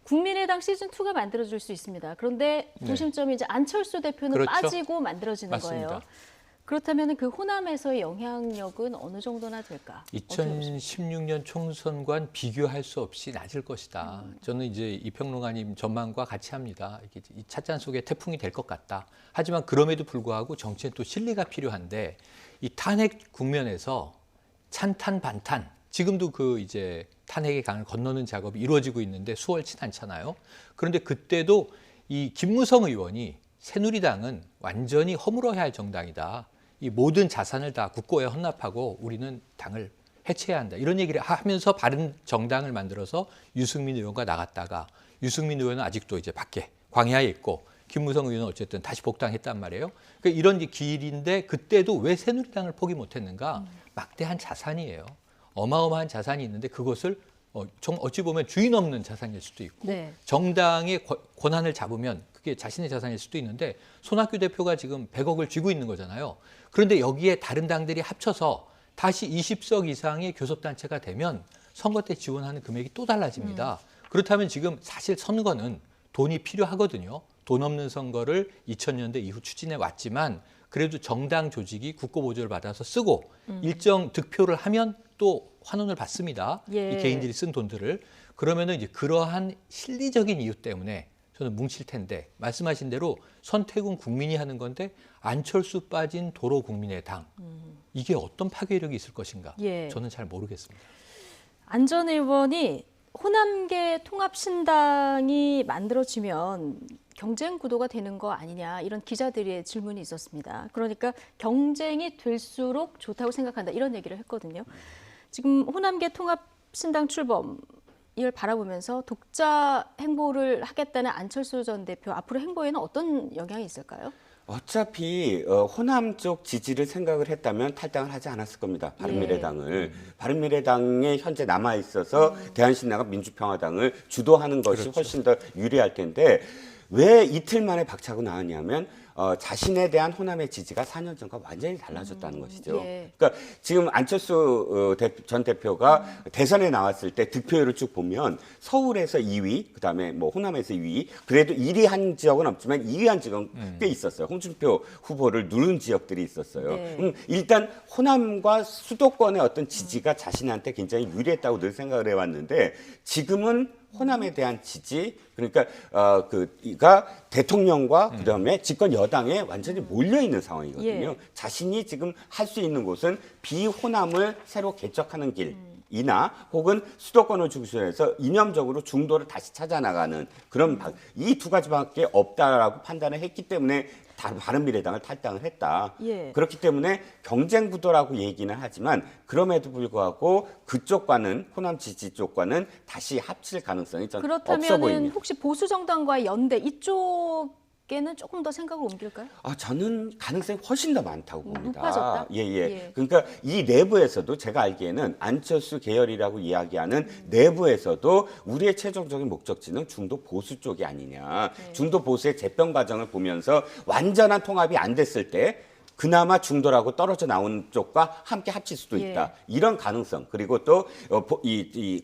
국민의당 시즌2가 만들어질 수 있습니다. 그런데 중심점이 이제 안철수 대표는 빠지고 만들어지는 맞습니다. 거예요. 그렇다면 그 호남에서의 영향력은 어느 정도나 될까? 2016년 총선과는 비교할 수 없이 낮을 것이다. 저는 이제 이평론가님 전망과 같이 합니다. 이게 이 찻잔 속에 태풍이 될 것 같다. 하지만 그럼에도 불구하고 정치엔 또 실리가 필요한데 이 탄핵 국면에서 찬탄 반탄 지금도 그 이제 탄핵의 강을 건너는 작업이 이루어지고 있는데 수월치 않잖아요. 그런데 그때도 이 김무성 의원이 새누리당은 완전히 허물어야 할 정당이다. 이 모든 자산을 다 국고에 헌납하고 우리는 당을 해체해야 한다. 이런 얘기를 하면서 바른 정당을 만들어서 유승민 의원과 나갔다가 유승민 의원은 아직도 이제 밖에 광야에 있고 김무성 의원은 어쨌든 다시 복당했단 말이에요. 그러니까 이런 길인데 그때도 왜 새누리당을 포기 못했는가? 막대한 자산이에요. 어마어마한 자산이 있는데 그것을 어찌 보면 주인 없는 자산일 수도 있고 정당의 권한을 잡으면 그게 자신의 자산일 수도 있는데 손학규 대표가 지금 100억을 쥐고 있는 거잖아요. 그런데 여기에 다른 당들이 합쳐서 다시 20석 이상의 교섭단체가 되면 선거 때 지원하는 금액이 또 달라집니다. 그렇다면 지금 사실 선거는 돈이 필요하거든요. 돈 없는 선거를 2000년대 이후 추진해 왔지만 그래도 정당 조직이 국고 보조를 받아서 쓰고 일정 득표를 하면 또 환원을 받습니다. 이 개인들이 쓴 돈들을. 그러면은 이제 그러한 실리적인 이유 때문에 저는 뭉칠 텐데 말씀하신 대로 선택은 국민이 하는 건데 안철수 빠진 도로 국민의당 이게 어떤 파괴력이 있을 것인가 저는 잘 모르겠습니다. 안 전 의원이 호남계 통합신당이 만들어지면 경쟁 구도가 되는 거 아니냐 이런 기자들의 질문이 있었습니다. 그러니까 경쟁이 될수록 좋다고 생각한다 이런 얘기를 했거든요. 지금 호남계 통합신당 출범 이걸 바라보면서 독자 행보를 하겠다는 안철수 전 대표 앞으로 행보에는 어떤 영향이 있을까요? 어차피 호남 쪽 지지를 생각을 했다면 탈당을 하지 않았을 겁니다. 바른미래당을. 바른미래당에 현재 남아있어서 대한신당과 민주평화당을 주도하는 것이 훨씬 더 유리할 텐데 왜 이틀 만에 박차고 나왔냐면 자신에 대한 호남의 지지가 4년 전과 완전히 달라졌다는 것이죠. 그러니까 지금 안철수 전 대표가 대선에 나왔을 때 득표율을 쭉 보면 서울에서 2위, 그다음에 뭐 호남에서 2위, 그래도 1위 한 지역은 없지만 2위 한 지역은 꽤 있었어요. 홍준표 후보를 누른 지역들이 있었어요. 일단 호남과 수도권의 어떤 지지가 자신한테 굉장히 유리했다고 늘 생각을 해왔는데 지금은 호남에 대한 지지, 그러니까 그가 대통령과 그다음에 집권 여당에 완전히 몰려 있는 상황이거든요. 자신이 지금 할 수 있는 곳은 비호남을 새로 개척하는 길. 이나 혹은 수도권을 중심으로 해서 이념적으로 중도를 다시 찾아나가는 그런 이 두 가지밖에 없다라고 판단을 했기 때문에 바른미래당을 탈당을 했다. 예. 그렇기 때문에 경쟁 구도라고 얘기는 하지만 그럼에도 불구하고 그쪽과는 호남 지지 쪽과는 다시 합칠 가능성이 전 없어 그렇다면 보입니다. 혹시 보수 정당과의 연대 이쪽에는 조금 더 생각을 옮길까요? 저는 가능성이 훨씬 더 많다고 봅니다. 높아졌다? 예. 그러니까 이 내부에서도 제가 알기에는 안철수 계열이라고 이야기하는 내부에서도 우리의 최종적인 목적지는 중도 보수 쪽이 아니냐. 중도 보수의 재편 과정을 보면서 완전한 통합이 안 됐을 때 그나마 중도라고 떨어져 나오는 쪽과 함께 합칠 수도 있다. 이런 가능성. 그리고 또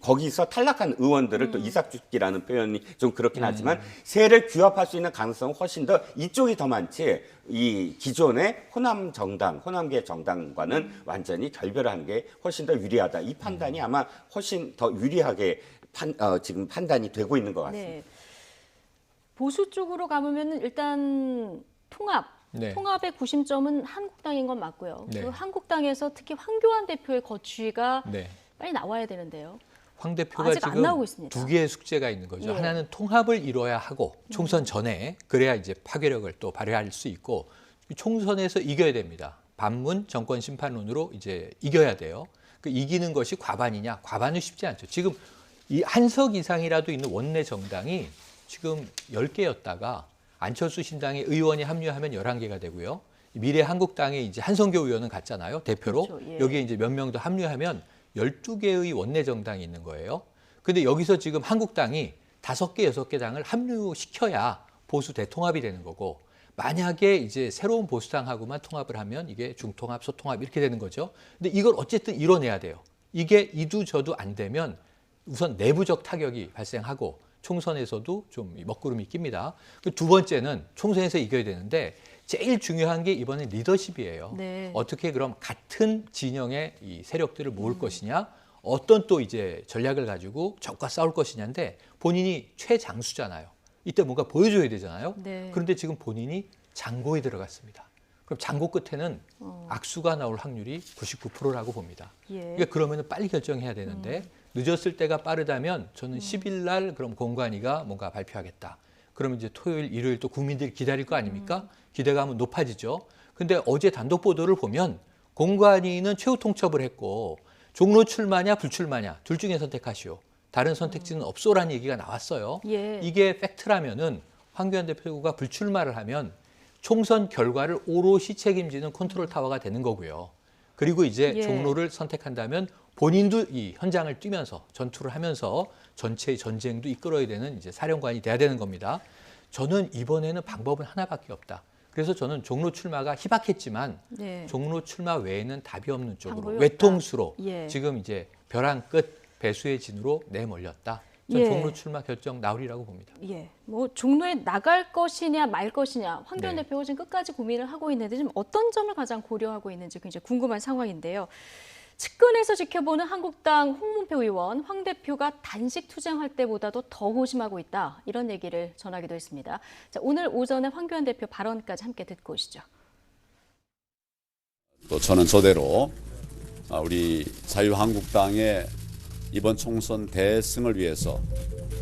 거기서 탈락한 의원들을 또 이삭죽기라는 표현이 좀 그렇긴 하지만 세를 규합할 수 있는 가능성은 훨씬 더 이쪽이 더 많지. 이 기존의 호남 정당, 호남계 정당과는 완전히 결별하는 게 훨씬 더 유리하다. 이 판단이 아마 훨씬 더 유리하게 지금 판단이 되고 있는 것 같습니다. 네. 보수 쪽으로 가보면 일단 통합의 구심점은 한국당인 건 맞고요. 그 한국당에서 특히 황교안 대표의 거취가 빨리 나와야 되는데요. 황 대표가 아직 지금 안 나오고 있습니다. 두 개의 숙제가 있는 거죠. 하나는 통합을 이뤄야 하고 총선 전에 그래야 이제 파괴력을 또 발휘할 수 있고 총선에서 이겨야 됩니다. 반문 정권 심판론으로 이제 이겨야 돼요. 그 이기는 것이 과반이냐? 과반은 쉽지 않죠. 지금 이 한석 이상이라도 있는 원내 정당이 지금 10개였다가 안철수 신당의 의원이 합류하면 11개가 되고요. 미래한국당에 이제 한성교 의원은 갔잖아요. 대표로. 그렇죠. 여기에 이제 몇 명 더 합류하면 12개의 원내 정당이 있는 거예요. 근데 여기서 지금 한국당이 5개, 6개 당을 합류시켜야 보수 대통합이 되는 거고 만약에 이제 새로운 보수당하고만 통합을 하면 이게 중통합, 소통합 이렇게 되는 거죠. 근데 이걸 어쨌든 이뤄내야 돼요. 이게 이두저두 안 되면 우선 내부적 타격이 발생하고 총선에서도 좀 먹구름이 낍니다. 두 번째는 총선에서 이겨야 되는데 제일 중요한 게 이번에 리더십이에요. 어떻게 그럼 같은 진영의 이 세력들을 모을 것이냐, 어떤 또 이제 전략을 가지고 적과 싸울 것이냐인데 본인이 최장수잖아요. 이때 뭔가 보여줘야 되잖아요. 그런데 지금 본인이 장고에 들어갔습니다. 그럼 장고 끝에는 악수가 나올 확률이 99%라고 봅니다. 그러니까 그러면 빨리 결정해야 되는데 늦었을 때가 빠르다면 저는 10일 날 그럼 공관위가 뭔가 발표하겠다. 그러면 이제 토요일, 일요일 또 국민들이 기다릴 거 아닙니까? 기대감은 높아지죠. 근데 어제 단독 보도를 보면 공관위는 최후 통첩을 했고 종로 출마냐 불출마냐 둘 중에 선택하시오. 다른 선택지는 없소라는 얘기가 나왔어요. 이게 팩트라면은 황교안 대표가 불출마를 하면 총선 결과를 오롯이 책임지는 컨트롤 타워가 되는 거고요. 그리고 이제 종로를 선택한다면 본인도 이 현장을 뛰면서 전투를 하면서 전체의 전쟁도 이끌어야 되는 이제 사령관이 돼야 되는 겁니다. 저는 이번에는 방법은 하나밖에 없다. 그래서 저는 종로 출마가 희박했지만 종로 출마 외에는 답이 없는 쪽으로 외통수로 지금 이제 벼랑 끝 배수의 진으로 내몰렸다. 전 종로 출마 결정 나오리라고 봅니다. 뭐 종로에 나갈 것이냐 말 것이냐 황교안 대표가 지금 끝까지 고민을 하고 있는데 지금 어떤 점을 가장 고려하고 있는지 굉장히 궁금한 상황인데요. 측근에서 지켜보는 한국당 홍문표 의원, 황 대표가 단식 투쟁할 때보다도 더 고심하고 있다. 이런 얘기를 전하기도 했습니다. 자, 오늘 오전에 황교안 대표 발언까지 함께 듣고 오시죠. 또 저는 저대로 우리 자유한국당의 이번 총선 대승을 위해서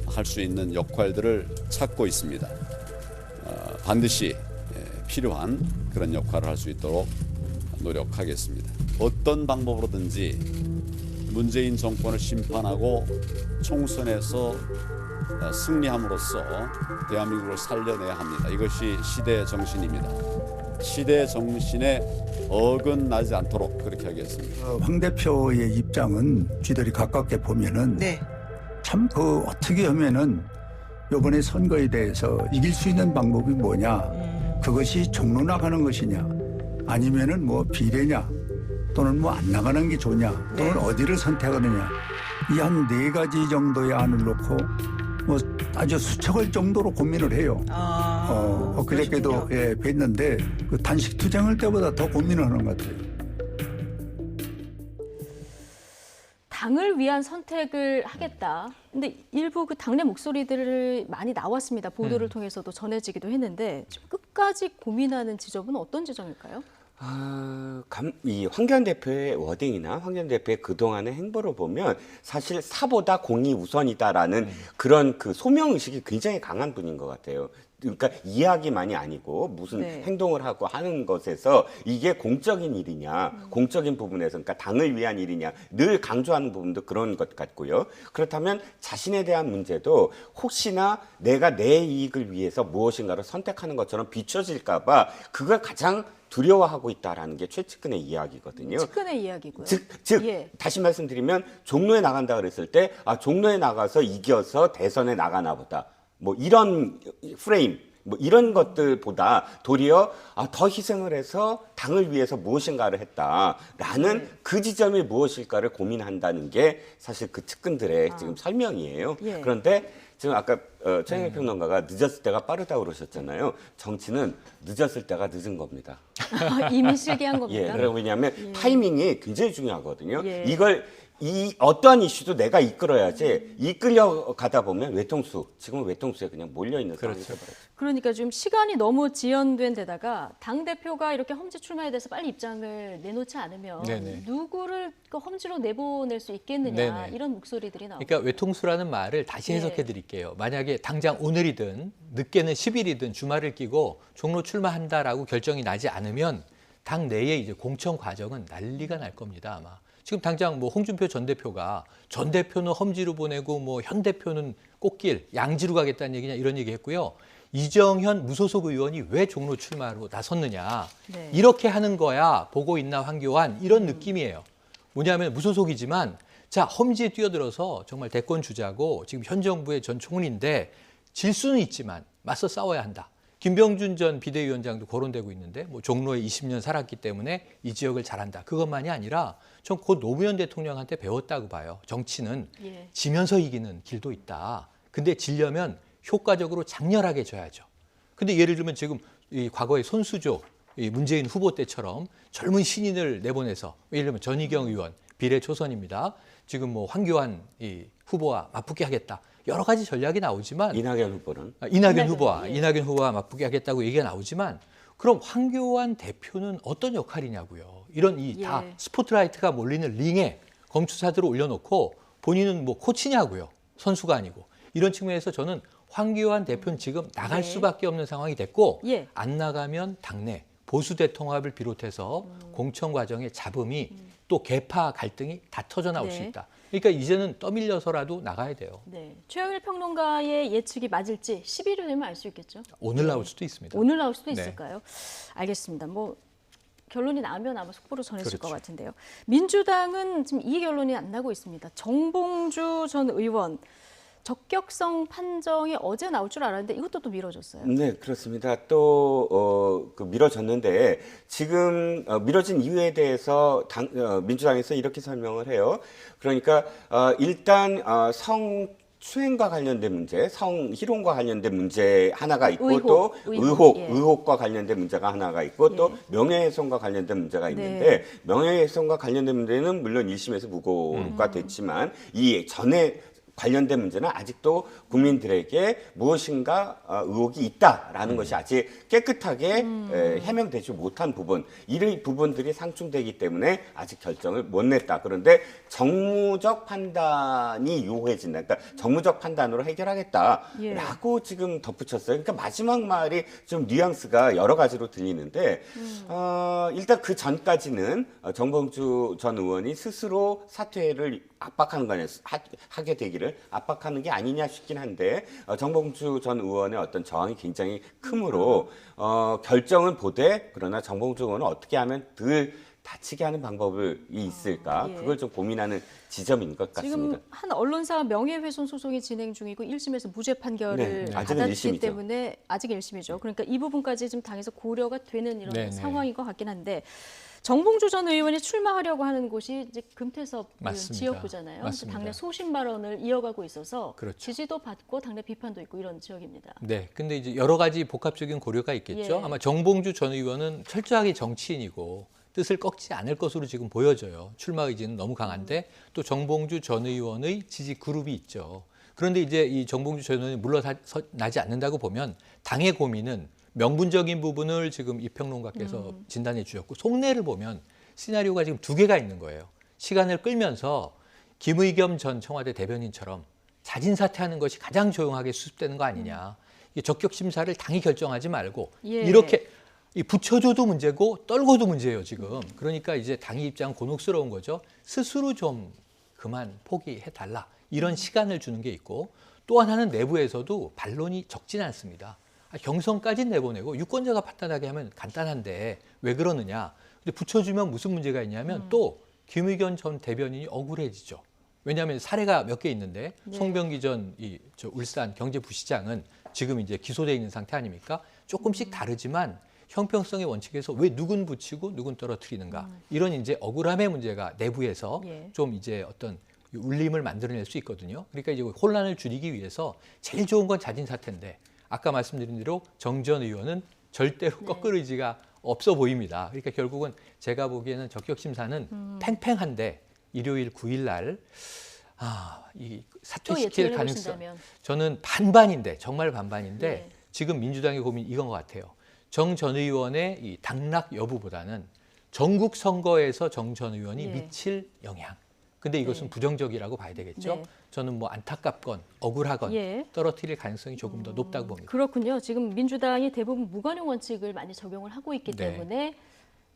할 수 있는 역할들을 찾고 있습니다. 반드시 필요한 그런 역할을 할 수 있도록 노력하겠습니다. 어떤 방법으로든지 문재인 정권을 심판하고 총선에서 승리함으로써 대한민국을 살려내야 합니다. 이것이 시대의 정신입니다. 시대의 정신에 어긋나지 않도록 그렇게 하겠습니다. 황 대표의 입장은 쥐들이 가깝게 보면은 참 어떻게 하면은 이번에 선거에 대해서 이길 수 있는 방법이 뭐냐, 그것이 종로 나가는 것이냐, 아니면은 뭐 비례냐, 또는 뭐 안 나가는 게 좋냐, 또는 어디를 선택하느냐, 이 한 4가지 정도의 안을 놓고 뭐 아주 수척할 정도로 고민을 해요. 그저께도 뵀는데 그 단식 투쟁할 때보다 더 고민을 하는 것 같아요. 당을 위한 선택을 하겠다. 근데 일부 그 당내 목소리들을 많이 나왔습니다. 보도를 통해서도 전해지기도 했는데 좀 끝까지 고민하는 지점은 어떤 지점일까요? 이 황교안 대표의 워딩이나 황교안 대표의 그동안의 행보를 보면 사실 사보다 공이 우선이다라는 그런 그 소명의식이 굉장히 강한 분인 것 같아요. 그러니까 이야기만이 아니고 무슨 행동을 하고 하는 것에서 이게 공적인 일이냐, 공적인 부분에서 그러니까 당을 위한 일이냐 늘 강조하는 부분도 그런 것 같고요. 그렇다면 자신에 대한 문제도 혹시나 내가 내 이익을 위해서 무엇인가를 선택하는 것처럼 비춰질까 봐 그걸 가장 두려워하고 있다라는 게 최측근의 이야기거든요. 측근의 이야기고요. 즉 다시 말씀드리면 종로에 나간다 그랬을 때 종로에 나가서 이겨서 대선에 나가나 보다. 뭐 이런 프레임, 뭐 이런 것들보다 도리어 더 희생을 해서 당을 위해서 무엇인가를 했다라는 그 지점이 무엇일까를 고민한다는 게 사실 그 측근들의 지금 설명이에요. 그런데 지금 아까 최영일 평론가가 늦었을 때가 빠르다고 그러셨잖아요. 정치는 늦었을 때가 늦은 겁니다. 이미 실기한 겁니까? 왜냐하면 타이밍이 굉장히 중요하거든요. 이걸 어떠한 이슈도 내가 이끌어야지 이끌려 가다 보면 외통수, 지금은 외통수에 그냥 몰려있는 상황이 되버렸죠. 그러니까 지금 시간이 너무 지연된 데다가 당대표가 이렇게 험지 출마에 대해서 빨리 입장을 내놓지 않으면 누구를 험지로 내보낼 수 있겠느냐 이런 목소리들이 나오고. 그러니까 외통수라는 말을 다시 해석해 드릴게요. 만약에 당장 오늘이든 늦게는 10일이든 주말을 끼고 종로 출마한다라고 결정이 나지 않으면 당 내에 이제 공천 과정은 난리가 날 겁니다, 아마. 지금 당장 뭐 홍준표 전 대표가 전 대표는 험지로 보내고 뭐 현 대표는 꽃길 양지로 가겠다는 얘기냐 이런 얘기했고요. 이정현 무소속 의원이 왜 종로 출마로 나섰느냐 이렇게 하는 거야 보고 있나 황교안 이런 느낌이에요. 뭐냐면 무소속이지만 자 험지에 뛰어들어서 정말 대권 주자고 지금 현 정부의 전 총리인데 질 수는 있지만 맞서 싸워야 한다. 김병준 전 비대위원장도 거론되고 있는데 뭐 종로에 20년 살았기 때문에 이 지역을 잘한다. 그것만이 아니라 전 곧 노무현 대통령한테 배웠다고 봐요. 정치는 지면서 이기는 길도 있다. 근데 지려면 효과적으로 장렬하게 져야죠. 근데 예를 들면 지금 이 과거의 손수조 이 문재인 후보 때처럼 젊은 신인을 내보내서 예를 들면 전희경 의원 비례 초선입니다. 지금 뭐 황교안 이 후보와 맞붙게 하겠다. 여러 가지 전략이 나오지만 이낙연 후보는 이낙연 후보와 맞붙게 하겠다고 얘기가 나오지만 그럼 황교안 대표는 어떤 역할이냐고요. 이런 다 스포트라이트가 몰리는 링에 검투사들을 올려놓고 본인은 뭐 코치냐고요. 선수가 아니고. 이런 측면에서 저는 황교안 대표는 지금 나갈 수밖에 없는 상황이 됐고 안 나가면 당내 보수 대통합을 비롯해서 공천 과정의 잡음이 또 계파 갈등이 다 터져 나올 수 있다. 그러니까 이제는 떠밀려서라도 나가야 돼요. 최영일 평론가의 예측이 맞을지 11일 되면 알 수 있겠죠? 오늘 나올 수도 있습니다. 오늘 나올 수도 있을까요? 알겠습니다. 뭐 결론이 나면 아마 속보로 전해질 것 같은데요. 민주당은 지금 이 결론이 안 나고 있습니다. 정봉주 전 의원 적격성 판정이 어제 나올 줄 알았는데 이것도 또 미뤄졌어요. 네, 그렇습니다. 또 미뤄졌는데 지금 미뤄진 이유에 대해서 민주당에서 이렇게 설명을 해요. 그러니까 일단 성추행과 관련된 문제, 성희롱과 관련된 문제 하나가 있고 또 의혹과 관련된 문제가 하나가 있고 또 명예훼손과 관련된 문제가 있는데 명예훼손과 관련된 문제는 물론 1심에서 무고가 됐지만 이 전에 관련된 문제는 아직도 국민들에게 무엇인가 의혹이 있다라는 것이 아직 깨끗하게 해명되지 못한 부분, 이 부분들이 상충되기 때문에 아직 결정을 못 냈다. 그런데 정무적 판단이 유효해진다. 그러니까 정무적 판단으로 해결하겠다라고 지금 덧붙였어요. 그러니까 마지막 말이 좀 뉘앙스가 여러 가지로 들리는데 일단 그 전까지는 정봉주 전 의원이 스스로 사퇴를 압박하는 거 아니에요. 하게 되기를 압박하는 게 아니냐 싶긴 한데 정봉주 전 의원의 어떤 저항이 굉장히 크므로 결정은 보되 그러나 정봉주 의원은 어떻게 하면 덜 다치게 하는 방법이 있을까 그걸 좀 고민하는 지점인 것 같습니다. 지금 한 언론사 명예훼손 소송이 진행 중이고 1심에서 무죄 판결을 받았기 때문에 아직 1심이죠. 그러니까 이 부분까지 지금 당에서 고려가 되는 이런 상황인 것 같긴 한데 정봉주 전 의원이 출마하려고 하는 곳이 이제 금태섭 지역구잖아요. 당내 소신 발언을 이어가고 있어서 지지도 받고 당내 비판도 있고 이런 지역입니다. 네, 근데 이제 여러 가지 복합적인 고려가 있겠죠. 아마 정봉주 전 의원은 철저하게 정치인이고 뜻을 꺾지 않을 것으로 지금 보여져요. 출마 의지는 너무 강한데 또 정봉주 전 의원의 지지 그룹이 있죠. 그런데 이제 이 정봉주 전 의원이 물러나지 않는다고 보면 당의 고민은 명분적인 부분을 지금 이평론가께서 진단해 주셨고 속내를 보면 시나리오가 지금 두 개가 있는 거예요. 시간을 끌면서 김의겸 전 청와대 대변인처럼 자진 사퇴하는 것이 가장 조용하게 수습되는 거 아니냐. 이게 적격 심사를 당이 결정하지 말고 이렇게 붙여줘도 문제고 떨고도 문제예요 지금. 그러니까 이제 당의 입장 곤혹스러운 거죠. 스스로 좀 그만 포기해달라. 이런 시간을 주는 게 있고 또 하나는 내부에서도 반론이 적진 않습니다. 경선까지 내보내고 유권자가 판단하게 하면 간단한데 왜 그러느냐. 근데 붙여주면 무슨 문제가 있냐면 또 김의겸 전 대변인이 억울해지죠. 왜냐하면 사례가 몇 개 있는데 송병기 전 울산 경제부시장은 지금 이제 기소돼 있는 상태 아닙니까? 조금씩 다르지만 형평성의 원칙에서 왜 누군 붙이고 누군 떨어뜨리는가 이런 이제 억울함의 문제가 내부에서 좀 이제 어떤 울림을 만들어낼 수 있거든요. 그러니까 이제 혼란을 줄이기 위해서 제일 좋은 건 자진 사퇴인데 아까 말씀드린 대로 정 전 의원은 절대로 꺾을 의지가 없어 보입니다. 그러니까 결국은 제가 보기에는 적격 심사는 팽팽한데 일요일 9일 날 이 사퇴시킬 가능성 저는 반반인데 정말 반반인데 지금 민주당의 고민 이건 것 같아요. 정 전 의원의 이 당락 여부보다는 전국 선거에서 정 전 의원이 미칠 영향. 근데 이것은 부정적이라고 봐야 되겠죠. 저는 뭐 안타깝건 억울하건 떨어뜨릴 가능성이 조금 더 높다고 봅니다. 그렇군요. 지금 민주당이 대부분 무관용 원칙을 많이 적용을 하고 있기 때문에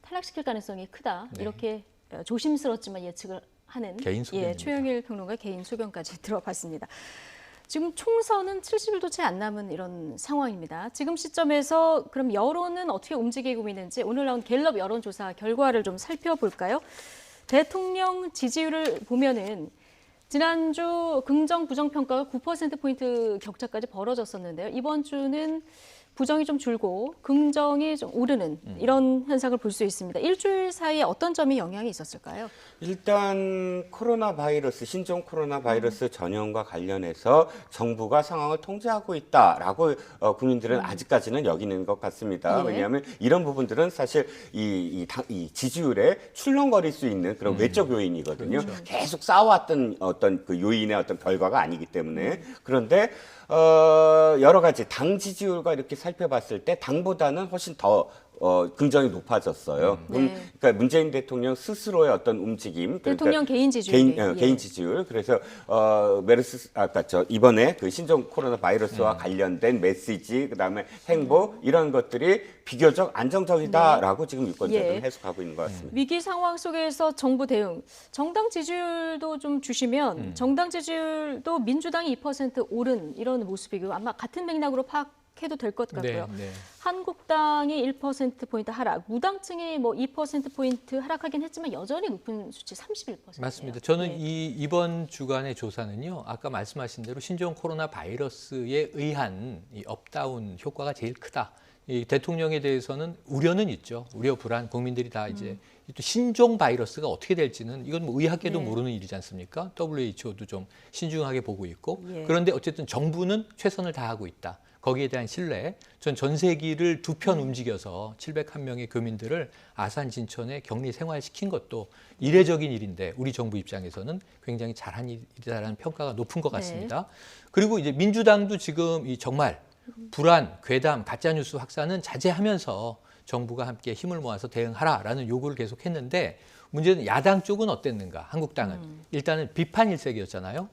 탈락시킬 가능성이 크다. 이렇게 조심스럽지만 예측을 하는 개인 최영일 평론가 개인 소견까지 들어봤습니다. 지금 총선은 70일도 채 안 남은 이런 상황입니다. 지금 시점에서 그럼 여론은 어떻게 움직이고 있는지 오늘 나온 갤럽 여론조사 결과를 좀 살펴볼까요? 대통령 지지율을 보면은 지난주 긍정 부정 평가가 9%포인트 격차까지 벌어졌었는데요. 이번 주는 부정이 좀 줄고 긍정이 좀 오르는 이런 현상을 볼 수 있습니다. 일주일 사이에 어떤 점이 영향이 있었을까요? 일단 코로나 바이러스, 신종 코로나 바이러스 전염과 관련해서 정부가 상황을 통제하고 있다라고 국민들은 아직까지는 여기는 것 같습니다. 왜냐하면 이런 부분들은 사실 이 지지율에 출렁거릴 수 있는 그런 외적 요인이거든요. 그렇죠. 계속 쌓아왔던 어떤 그 요인의 어떤 결과가 아니기 때문에 그런데 여러 가지 당 지지율과 이렇게 살펴봤을 때 당보다는 훨씬 더 긍정이 높아졌어요. 그러니까 문재인 대통령 스스로의 어떤 움직임, 대통령 개인 지지율, 개인 지지율. 그래서 이번에 그 신종 코로나 바이러스와 관련된 메시지, 그다음에 행보 이런 것들이 비교적 안정적이다라고 지금 유권자들은 해석하고 있는 것 같습니다. 위기 상황 속에서 정부 대응, 정당 지지율도 좀 주시면 정당 지지율도 민주당이 2% 오른 이런 모습이고 아마 같은 맥락으로 해도 될 것 같고요. 한국당이 1%포인트 하락, 무당층이 뭐 2%포인트 하락하긴 했지만 여전히 높은 수치 31%예요. 맞습니다. 저는 이번 주간의 조사는요. 아까 말씀하신 대로 신종 코로나 바이러스에 의한 이 업다운 효과가 제일 크다. 이 대통령에 대해서는 우려는 있죠. 우려, 불안, 국민들이 다 이제 또 신종 바이러스가 어떻게 될지는 이건 뭐 의학계도 모르는 일이지 않습니까? WHO도 좀 신중하게 보고 있고 그런데 어쨌든 정부는 최선을 다하고 있다. 거기에 대한 신뢰, 전 세기를 두 편 움직여서 701명의 교민들을 아산 진천에 격리 생활시킨 것도 이례적인 일인데 우리 정부 입장에서는 굉장히 잘한 일이다라는 평가가 높은 것 같습니다. 그리고 이제 민주당도 지금 정말 불안, 괴담, 가짜뉴스 확산은 자제하면서 정부가 함께 힘을 모아서 대응하라라는 요구를 계속했는데 문제는 야당 쪽은 어땠는가? 한국당은 일단은 비판 일색이었잖아요.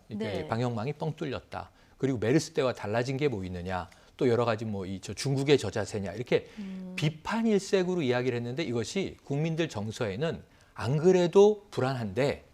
방역망이 뻥 뚫렸다. 그리고 메르스 때와 달라진 게 뭐 있느냐? 또 여러 가지 뭐 중국의 저자세냐 이렇게 비판 일색으로 이야기를 했는데 이것이 국민들 정서에는 안 그래도 불안한데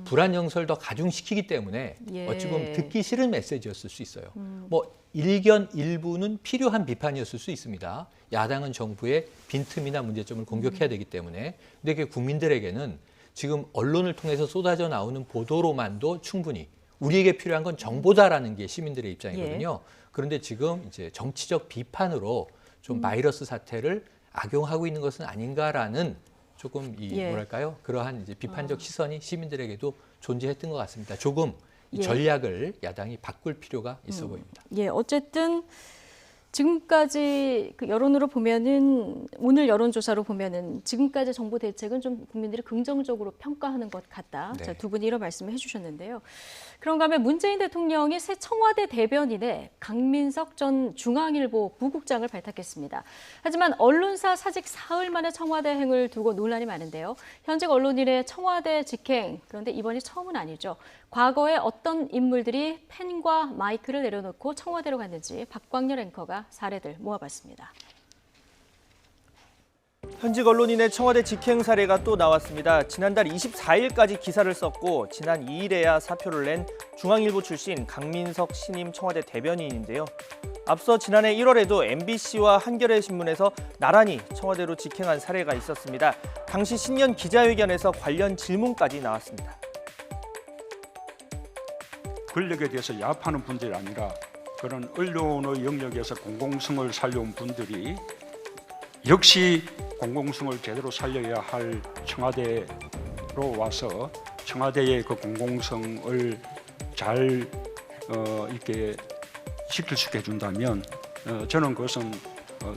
불안 영서를 더 가중시키기 때문에 어찌 보면 듣기 싫은 메시지였을 수 있어요. 뭐 일견 일부는 필요한 비판이었을 수 있습니다. 야당은 정부의 빈틈이나 문제점을 공격해야 되기 때문에 근데 그게 국민들에게는 지금 언론을 통해서 쏟아져 나오는 보도로만도 충분히 우리에게 필요한 건 정보다라는 게 시민들의 입장이거든요. 그런데 지금 이제 정치적 비판으로 좀 바이러스 사태를 악용하고 있는 것은 아닌가라는 조금 뭐랄까요? 그러한 이제 비판적 시선이 시민들에게도 존재했던 것 같습니다. 조금 이 전략을 야당이 바꿀 필요가 있어 보입니다. 어쨌든 지금까지 그 여론으로 보면은 오늘 여론조사로 보면은 지금까지 정부 대책은 좀 국민들이 긍정적으로 평가하는 것 같다. 네. 자, 두 분이 이런 말씀을 해주셨는데요. 그런가 하면 문재인 대통령이 새 청와대 대변인에 강민석 전 중앙일보 부국장을 발탁했습니다. 하지만 언론사 사직 사흘 만에 청와대행을 두고 논란이 많은데요. 현직 언론인의 청와대 직행, 그런데 이번이 처음은 아니죠. 과거에 어떤 인물들이 펜과 마이크를 내려놓고 청와대로 갔는지 박광렬 앵커가 사례들 모아봤습니다. 현직 언론인의 청와대 직행 사례가 또 나왔습니다. 지난달 24일까지 기사를 썼고 지난 2일에야 사표를 낸 중앙일보 출신 강민석 신임 청와대 대변인인데요. 앞서 지난해 1월에도 MBC와 한겨레 신문에서 나란히 청와대로 직행한 사례가 있었습니다. 당시 신년 기자회견에서 관련 질문까지 나왔습니다. 권력에 대해서 야합하는 분들이 아니라 그런 언론의 영역에서 공공성을 살려온 분들이 역시 공공성을 제대로 살려야 할 청와대로 와서 청와대의 그 공공성을 잘 이렇게 지킬 수 있게 해준다면 저는 그것은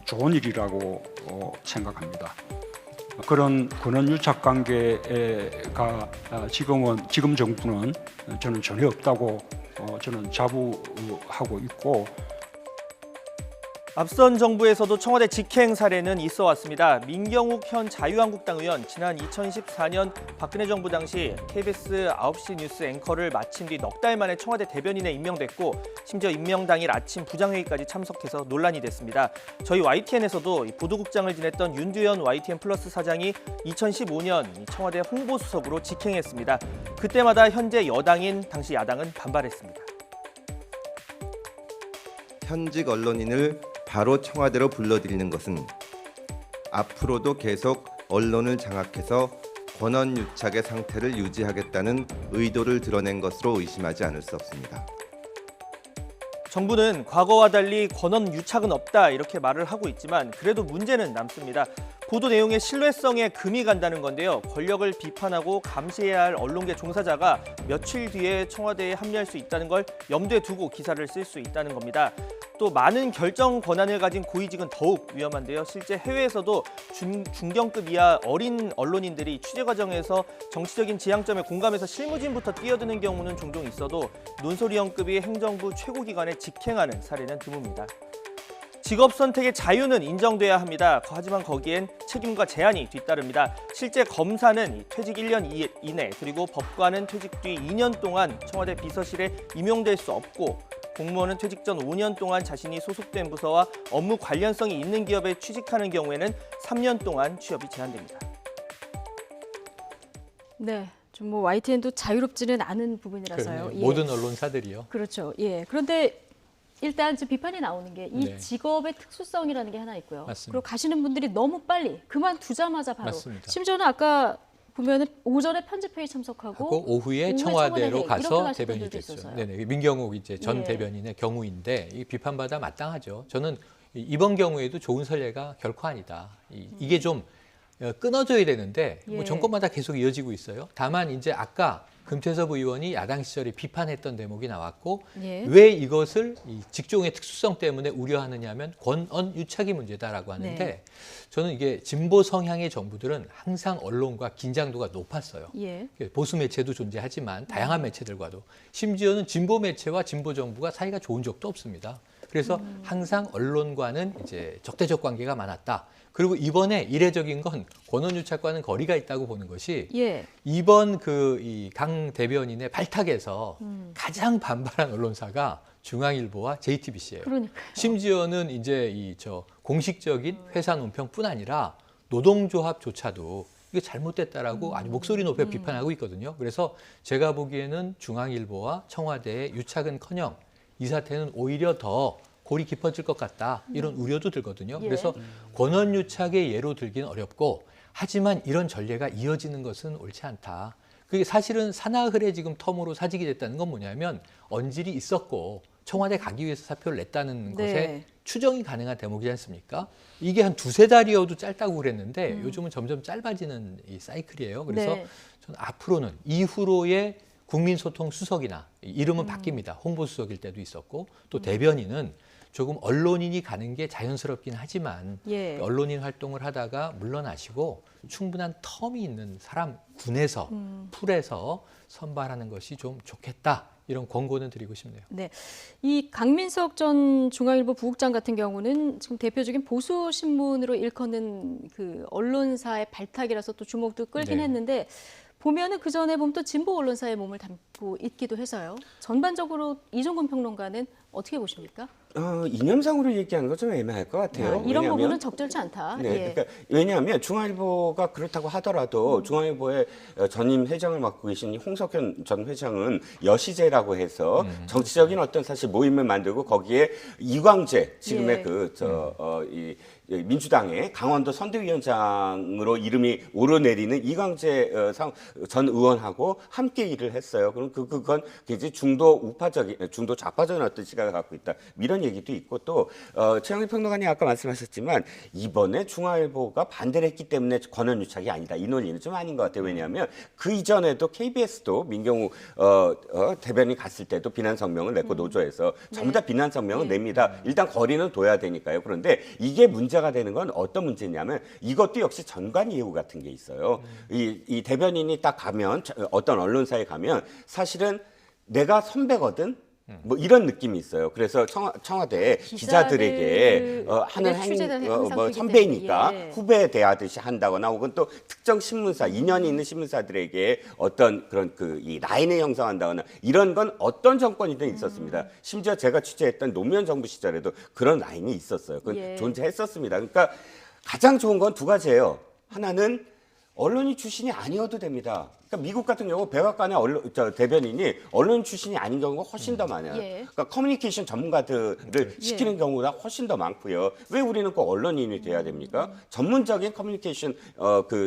좋은 일이라고 생각합니다. 그런 권한유착 관계가 지금 정부는 저는 전혀 없다고 저는 자부하고 있고. 앞선 정부에서도 청와대 직행 사례는 있어 왔습니다. 민경욱 현 자유한국당 의원 지난 2014년 박근혜 정부 당시 KBS 9시 뉴스 앵커를 마친 뒤 넉 달 만에 청와대 대변인에 임명됐고 심지어 임명 당일 아침 부장회의까지 참석해서 논란이 됐습니다. 저희 YTN에서도 보도국장을 지냈던 윤두현 YTN 플러스 사장이 2015년 청와대 홍보수석으로 직행했습니다. 그때마다 현재 여당인 당시 야당은 반발했습니다. 현직 언론인을 바로 청와대로 불러들이는 것은 앞으로도 계속 언론을 장악해서 권한유착의 상태를 유지하겠다는 의도를 드러낸 것으로 의심하지 않을 수 없습니다. 정부는 과거와 달리 권한 유착은 없다 이렇게 말을 하고 있지만 그래도 문제는 남습니다. 보도 내용의 신뢰성에 금이 간다는 건데요. 권력을 비판하고 감시해야 할 언론계 종사자가 며칠 뒤에 청와대에 합류할 수 있다는 걸 염두에 두고 기사를 쓸 수 있다는 겁니다. 또 많은 결정 권한을 가진 고위직은 더욱 위험한데요. 실제 해외에서도 중경급 이하 어린 언론인들이 취재 과정에서 정치적인 지향점에 공감해서 실무진부터 뛰어드는 경우는 종종 있어도 논소리원급이 행정부 최고기관에 직행하는 사례는 드뭅니다. 직업 선택의 자유는 인정돼야 합니다. 하지만 거기엔 책임과 제한이 뒤따릅니다. 실제 검사는 퇴직 1년 이내 그리고 법관은 퇴직 뒤 2년 동안 청와대 비서실에 임용될 수 없고 공무원은 퇴직 전 5년 동안 자신이 소속된 부서와 업무 관련성이 있는 기업에 취직하는 경우에는 3년 동안 취업이 제한됩니다. 네, 좀 뭐 YTN도 자유롭지는 않은 부분이라서요. 예. 모든 언론사들이요. 그렇죠. 예. 그런데 일단 지금 비판이 나오는 게 이 직업의 특수성이라는 게 하나 있고요. 맞습니다. 그리고 가시는 분들이 너무 빨리 그만두자마자 바로. 맞습니다. 심지어는 아까 보면은 오전에 편집회의 참석하고 오후에 청와대로 가서 대변인이 됐죠. 있었어요. 네네. 민경욱 이제 전 대변인의 경우인데 이 비판받아 마땅하죠. 저는 이번 경우에도 좋은 선례가 결코 아니다. 이게 좀 끊어져야 되는데 뭐 정권마다 계속 이어지고 있어요. 다만 이제 아까 금태섭 의원이 야당 시절에 비판했던 대목이 나왔고 왜 이것을 이 직종의 특수성 때문에 우려하느냐 하면 권한 유착이 문제다라고 하는데 저는 이게 진보 성향의 정부들은 항상 언론과 긴장도가 높았어요. 보수 매체도 존재하지만 다양한 매체들과도 심지어는 진보 매체와 진보 정부가 사이가 좋은 적도 없습니다. 그래서 항상 언론과는 이제 적대적 관계가 많았다. 그리고 이번에 이례적인 건 권한유착과는 거리가 있다고 보는 것이 이번 이 강 대변인의 발탁에서 가장 반발한 언론사가 중앙일보와 JTBC예요. 심지어는 이제 공식적인 회사 논평뿐 아니라 노동조합조차도 이게 잘못됐다라고 아주 목소리 높여 비판하고 있거든요. 그래서 제가 보기에는 중앙일보와 청와대의 유착은커녕 이 사태는 오히려 더 골이 깊어질 것 같다. 이런 우려도 들거든요. 그래서 권한유착의 예로 들기는 어렵고 하지만 이런 전례가 이어지는 것은 옳지 않다. 그게 사실은 사나흘에 지금 텀으로 사직이 됐다는 건 뭐냐면 언질이 있었고 청와대 가기 위해서 사표를 냈다는 것에 추정이 가능한 대목이지 않습니까? 이게 한 두세 달이어도 짧다고 그랬는데 요즘은 점점 짧아지는 이 사이클이에요. 그래서 저는 앞으로는 이후로의 국민소통 수석이나 이름은 바뀝니다. 홍보수석일 때도 있었고 또 대변인은 조금 언론인이 가는 게 자연스럽긴 하지만 예. 언론인 활동을 하다가 물러나시고 충분한 텀이 있는 사람 군에서 풀에서 선발하는 것이 좀 좋겠다. 이런 권고는 드리고 싶네요. 네, 이 강민석 전 중앙일보 부국장 같은 경우는 지금 대표적인 보수 신문으로 일컫는 그 언론사의 발탁이라서 또 주목도 끌긴 네. 했는데 보면은 그 전에 보면 또 진보 언론사의 몸을 담고 있기도 해서요. 전반적으로 이종근 평론가는 어떻게 보십니까? 이념상으로 얘기하는 건 좀 애매할 것 같아요. 이런 왜냐하면, 부분은 적절치 않다. 네, 예. 그러니까 왜냐하면 중앙일보가 그렇다고 하더라도 중앙일보의 전임 회장을 맡고 계신 홍석현 전 회장은 여시제라고 해서 정치적인 어떤 사실 모임을 만들고 거기에 이광재 지금의 예. 민주당의 강원도 선대위원장으로 이름이 오르내리는 이광재 전 의원하고 함께 일을 했어요. 그럼 그건 굉장히 중도 좌파적인 어떤 시각을 갖고 있다. 이런 얘기도 있고 또 최영일 평론가님 아까 말씀하셨지만 이번에 중앙일보가 반대를 했기 때문에 권한 유착이 아니다. 이 논리는 좀 아닌 것 같아요. 왜냐하면 그 이전에도 KBS도 민경우 대변인 갔을 때도 비난 성명을 냈고 노조에서 전부 다 비난 성명을 냅니다. 일단 거리는 둬야 되니까요. 그런데 이게 문제가 되는 건 어떤 문제냐면 이것도 역시 전관 예우 같은 게 있어요. 이 대변인이 딱 가면 어떤 언론사에 가면 사실은 내가 선배거든. 뭐 이런 느낌이 있어요. 그래서 청와대 기자들에게 하는 뭐 선배니까 후배에 대하듯이 한다거나 혹은 또 특정 신문사 인연이 있는 신문사들에게 어떤 그런 이 라인을 형성한다거나 이런 건 어떤 정권이든 있었습니다. 심지어 제가 취재했던 노무현 정부 시절에도 그런 라인이 있었어요. 존재했었습니다. 그러니까 가장 좋은 건 두 가지예요. 하나는 언론인 출신이 아니어도 됩니다. 그러니까 미국 같은 경우 백악관의 대변인이 언론인 출신이 아닌 경우가 훨씬 더 많아요. 그러니까 커뮤니케이션 전문가들을 시키는 경우가 훨씬 더 많고요. 왜 우리는 꼭 언론인이 돼야 됩니까? 전문적인 커뮤니케이션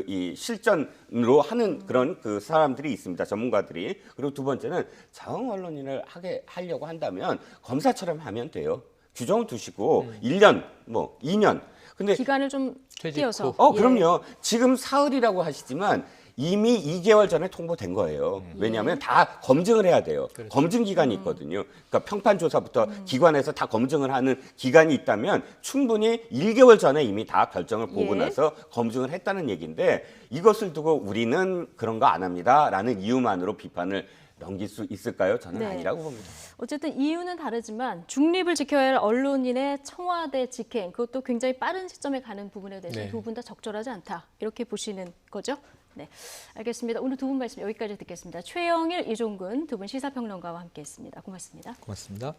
이 실전으로 하는 그런 그 사람들이 있습니다. 전문가들이. 그리고 두 번째는 자응 언론인을 하려고 한다면 검사처럼 하면 돼요. 규정을 두시고 1년, 뭐 2년. 근데 기간을 좀 띄어서. 그럼요. 지금 사흘이라고 하시지만 이미 2개월 전에 통보된 거예요. 왜냐하면 다 검증을 해야 돼요. 그렇죠. 검증 기간이 있거든요. 그러니까 평판조사부터 기관에서 다 검증을 하는 기간이 있다면 충분히 1개월 전에 이미 다 결정을 보고 나서 검증을 했다는 얘기인데 이것을 두고 우리는 그런 거 안 합니다라는 이유만으로 비판을 넘길 수 있을까요? 저는 아니라고 봅니다. 어쨌든 이유는 다르지만 중립을 지켜야 할 언론인의 청와대 직행, 그것도 굉장히 빠른 시점에 가는 부분에 대해서 두 분 다 적절하지 않다. 이렇게 보시는 거죠? 네, 알겠습니다. 오늘 두 분 말씀 여기까지 듣겠습니다. 최영일, 이종근 두 분 시사평론가와 함께했습니다. 고맙습니다. 고맙습니다.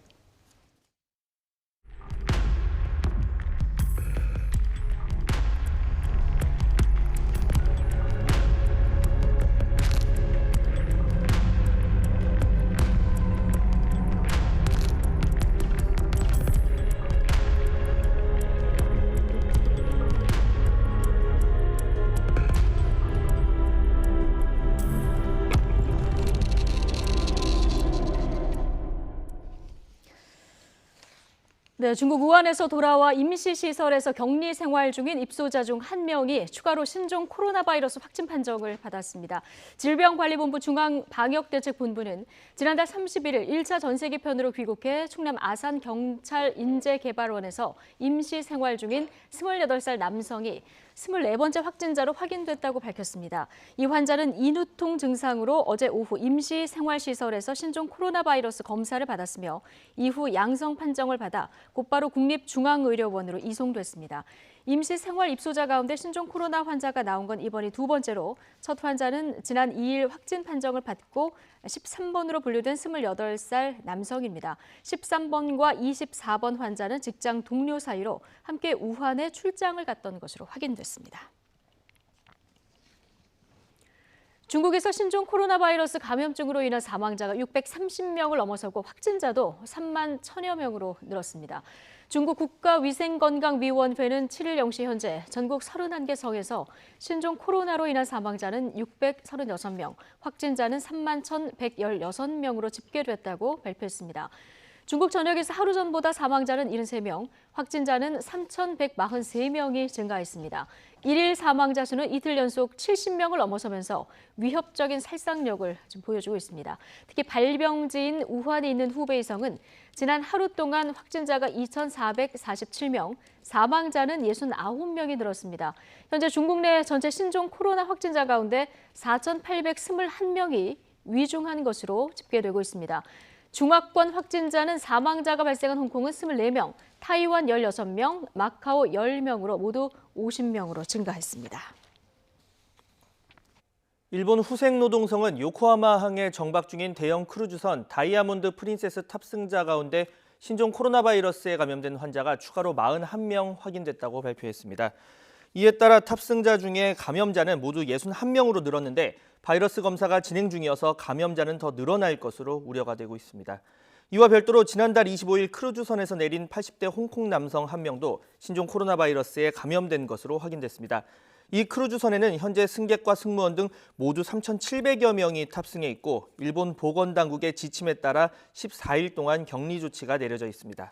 네, 중국 우한에서 돌아와 임시시설에서 격리 생활 중인 입소자 중 한 명이 추가로 신종 코로나 바이러스 확진 판정을 받았습니다. 질병관리본부 중앙방역대책본부는 지난달 31일 1차 전세기편으로 귀국해 충남 아산 경찰인재개발원에서 임시 생활 중인 28살 남성이 24번째 확진자로 확인됐다고 밝혔습니다. 이 환자는 인후통 증상으로 어제 오후 임시생활시설에서 신종 코로나 바이러스 검사를 받았으며 이후 양성 판정을 받아 곧바로 국립중앙의료원으로 이송됐습니다. 임시생활 입소자 가운데 신종 코로나 환자가 나온 건 이번이 두 번째로 첫 환자는 지난 2일 확진 판정을 받고 13번으로 분류된 28살 남성입니다. 13번과 24번 환자는 직장 동료 사이로 함께 우한에 출장을 갔던 것으로 확인됐습니다. 중국에서 신종 코로나 바이러스 감염증으로 인한 사망자가 630명을 넘어서고 확진자도 3만 1천여 명으로 늘었습니다. 중국 국가위생건강위원회는 7일 0시 현재 전국 31개 성에서 신종 코로나로 인한 사망자는 636명, 확진자는 3만 1,116명으로 집계됐다고 발표했습니다. 중국 전역에서 하루 전보다 사망자는 73명, 확진자는 3,143명이 증가했습니다. 일일 사망자 수는 이틀 연속 70명을 넘어서면서 위협적인 살상력을 지금 보여주고 있습니다. 특히 발병지인 우한에 있는 후베이성은 지난 하루 동안 확진자가 2,447명, 사망자는 69명이 늘었습니다. 현재 중국 내 전체 신종 코로나 확진자 가운데 4,821명이 위중한 것으로 집계되고 있습니다. 중화권 확진자는 사망자가 발생한 홍콩은 24명, 타이완 16명, 마카오 10명으로 모두 50명으로 증가했습니다. 일본 후생노동성은 요코하마항에 정박 중인 대형 크루즈선 다이아몬드 프린세스 탑승자 가운데 신종 코로나 바이러스에 감염된 환자가 추가로 41명 확인됐다고 발표했습니다. 이에 따라 탑승자 중에 감염자는 모두 61명으로 늘었는데 바이러스 검사가 진행 중이어서 감염자는 더 늘어날 것으로 우려가 되고 있습니다. 이와 별도로 지난달 25일 크루즈선에서 내린 80대 홍콩 남성 1명도 신종 코로나 바이러스에 감염된 것으로 확인됐습니다. 이 크루즈선에는 현재 승객과 승무원 등 모두 3,700여 명이 탑승해 있고 일본 보건당국의 지침에 따라 14일 동안 격리 조치가 내려져 있습니다.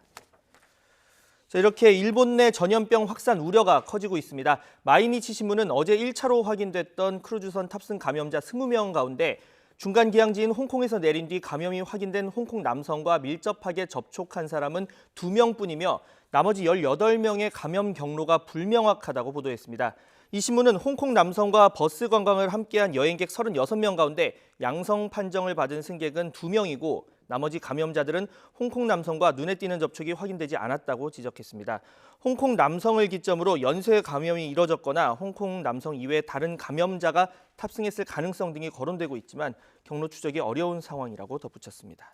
이렇게 일본 내 전염병 확산 우려가 커지고 있습니다. 마이니치 신문은 어제 1차로 확인됐던 크루즈선 탑승 감염자 20명 가운데 중간 기항지인 홍콩에서 내린 뒤 감염이 확인된 홍콩 남성과 밀접하게 접촉한 사람은 2명뿐이며 나머지 18명의 감염 경로가 불명확하다고 보도했습니다. 이 신문은 홍콩 남성과 버스 관광을 함께한 여행객 36명 가운데 양성 판정을 받은 승객은 2명이고 나머지 감염자들은 홍콩 남성과 눈에 띄는 접촉이 확인되지 않았다고 지적했습니다. 홍콩 남성을 기점으로 연쇄 감염이 이뤄졌거나 홍콩 남성 이외에 다른 감염자가 탑승했을 가능성 등이 거론되고 있지만 경로 추적이 어려운 상황이라고 덧붙였습니다.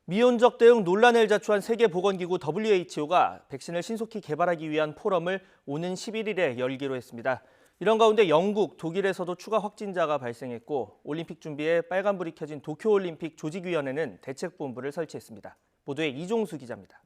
미온적 대응 논란을 자초한 세계보건기구 WHO가 백신을 신속히 개발하기 위한 포럼을 오는 11일에 열기로 했습니다. 이런 가운데 영국, 독일에서도 추가 확진자가 발생했고 올림픽 준비에 빨간불이 켜진 도쿄올림픽 조직위원회는 대책본부를 설치했습니다. 보도에 이종수 기자입니다.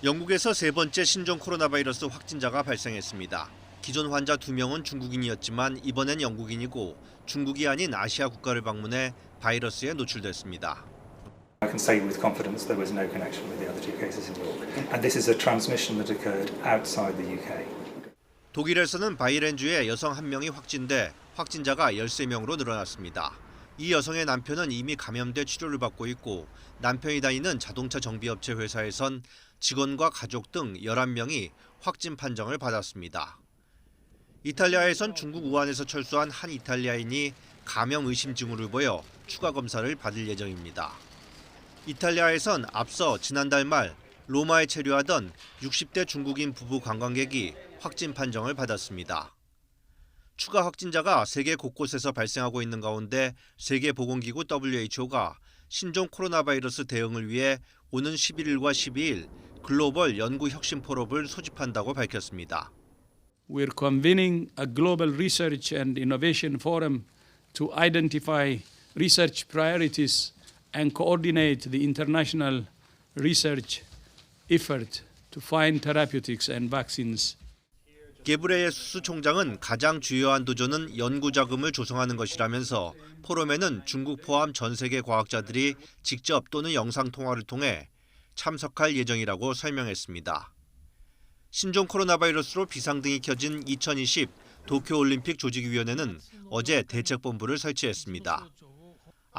영국에서 세 번째 신종 코로나 바이러스 확진자가 발생했습니다. 기존 환자 2명은 중국인이었지만 이번엔 영국인이고 중국이 아닌 아시아 국가를 방문해 바이러스에 노출됐습니다. I can say with confidence there was no connection with the other two cases in York, and this is a transmission that occurred outside the UK. 독일에서는 바이렌주에 여성 1명이 확진돼 확진자가 13명으로 늘어났습니다. 이 여성의 남편은 이미 감염돼 치료를 받고 있고 남편이 다니는 자동차 정비업체 회사에선 직원과 가족 등 11명이 확진 판정을 받았습니다. 이탈리아에선 중국 우한에서 철수한 한 이탈리아인이 감염 의심 징후를 보여 추가 검사를 받을 예정입니다. 이탈리아에선 앞서 지난달 말 로마에 체류하던 60대 중국인 부부 관광객이 확진 판정을 받았습니다. 추가 확진자가 세계 곳곳에서 발생하고 있는 가운데 세계보건기구 WHO가 신종 코로나 바이러스 대응을 위해 오는 11일과 12일 글로벌 연구 혁신 포럼을 소집한다고 밝혔습니다. We're convening a global research and innovation forum to identify research priorities and coordinate the international research effort to find therapeutics and vaccines. 게브레예수스 총장은 가장 주요한 도전은 연구 자금을 조성하는 것이라면서 포럼에는 중국 포함 전 세계 과학자들이 직접 또는 영상 통화를 통해 참석할 예정이라고 설명했습니다. 신종 코로나 바이러스로 비상등이 켜진 2020 도쿄올림픽 조직위원회는 어제 대책본부를 설치했습니다.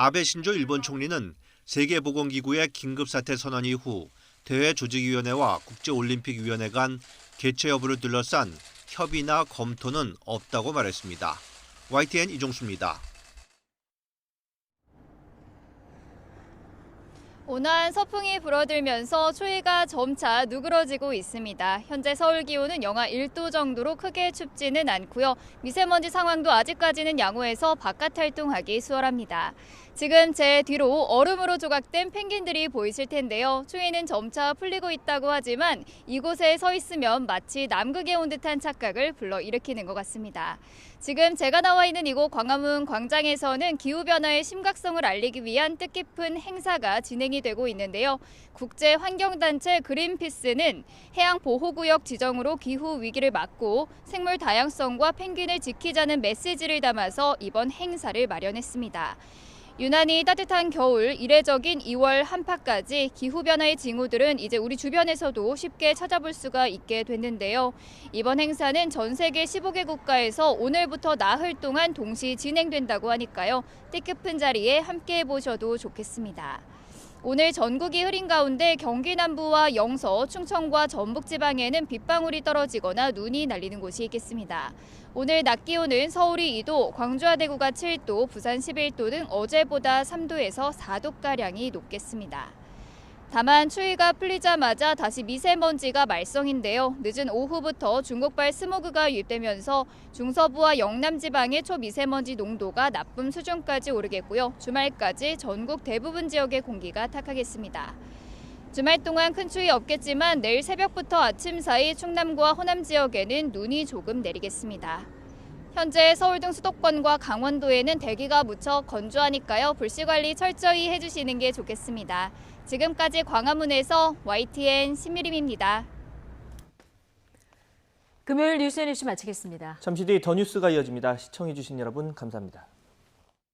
아베 신조 일본 총리는 세계보건기구의 긴급사태 선언 이후 대회 조직위원회와 국제올림픽위원회 간 개최 여부를 둘러싼 협의나 검토는 없다고 말했습니다. YTN 이종수입니다. 온화한 서풍이 불어들면서 추위가 점차 누그러지고 있습니다. 현재 서울 기온은 영하 1도 정도로 크게 춥지는 않고요. 미세먼지 상황도 아직까지는 양호해서 바깥 활동하기 수월합니다. 지금 제 뒤로 얼음으로 조각된 펭귄들이 보이실 텐데요. 추위는 점차 풀리고 있다고 하지만 이곳에 서 있으면 마치 남극에 온 듯한 착각을 불러일으키는 것 같습니다. 지금 제가 나와 있는 이곳 광화문 광장에서는 기후변화의 심각성을 알리기 위한 뜻깊은 행사가 진행이 되고 있는데요. 국제환경단체 그린피스는 해양보호구역 지정으로 기후 위기를 막고 생물 다양성과 펭귄을 지키자는 메시지를 담아서 이번 행사를 마련했습니다. 유난히 따뜻한 겨울, 이례적인 2월 한파까지 기후변화의 징후들은 이제 우리 주변에서도 쉽게 찾아볼 수가 있게 됐는데요. 이번 행사는 전 세계 15개 국가에서 오늘부터 나흘 동안 동시 진행된다고 하니까요. 뜻깊은 자리에 함께해 보셔도 좋겠습니다. 오늘 전국이 흐린 가운데 경기 남부와 영서, 충청과 전북 지방에는 빗방울이 떨어지거나 눈이 날리는 곳이 있겠습니다. 오늘 낮 기온은 서울이 2도, 광주와 대구가 7도, 부산 11도 등 어제보다 3도에서 4도가량이 높겠습니다. 다만 추위가 풀리자마자 다시 미세먼지가 말썽인데요. 늦은 오후부터 중국발 스모그가 유입되면서 중서부와 영남 지방의 초미세먼지 농도가 나쁨 수준까지 오르겠고요. 주말까지 전국 대부분 지역의 공기가 탁하겠습니다. 주말 동안 큰 추위 없겠지만 내일 새벽부터 아침 사이 충남과 호남 지역에는 눈이 조금 내리겠습니다. 현재 서울 등 수도권과 강원도에는 대기가 무척 건조하니까요. 불씨 관리 철저히 해주시는 게 좋겠습니다. 지금까지 광화문에서 YTN 신미림입니다. 금요일 뉴스앤이슈 마치겠습니다. 잠시 뒤 더 뉴스가 이어집니다. 시청해주신 여러분 감사합니다.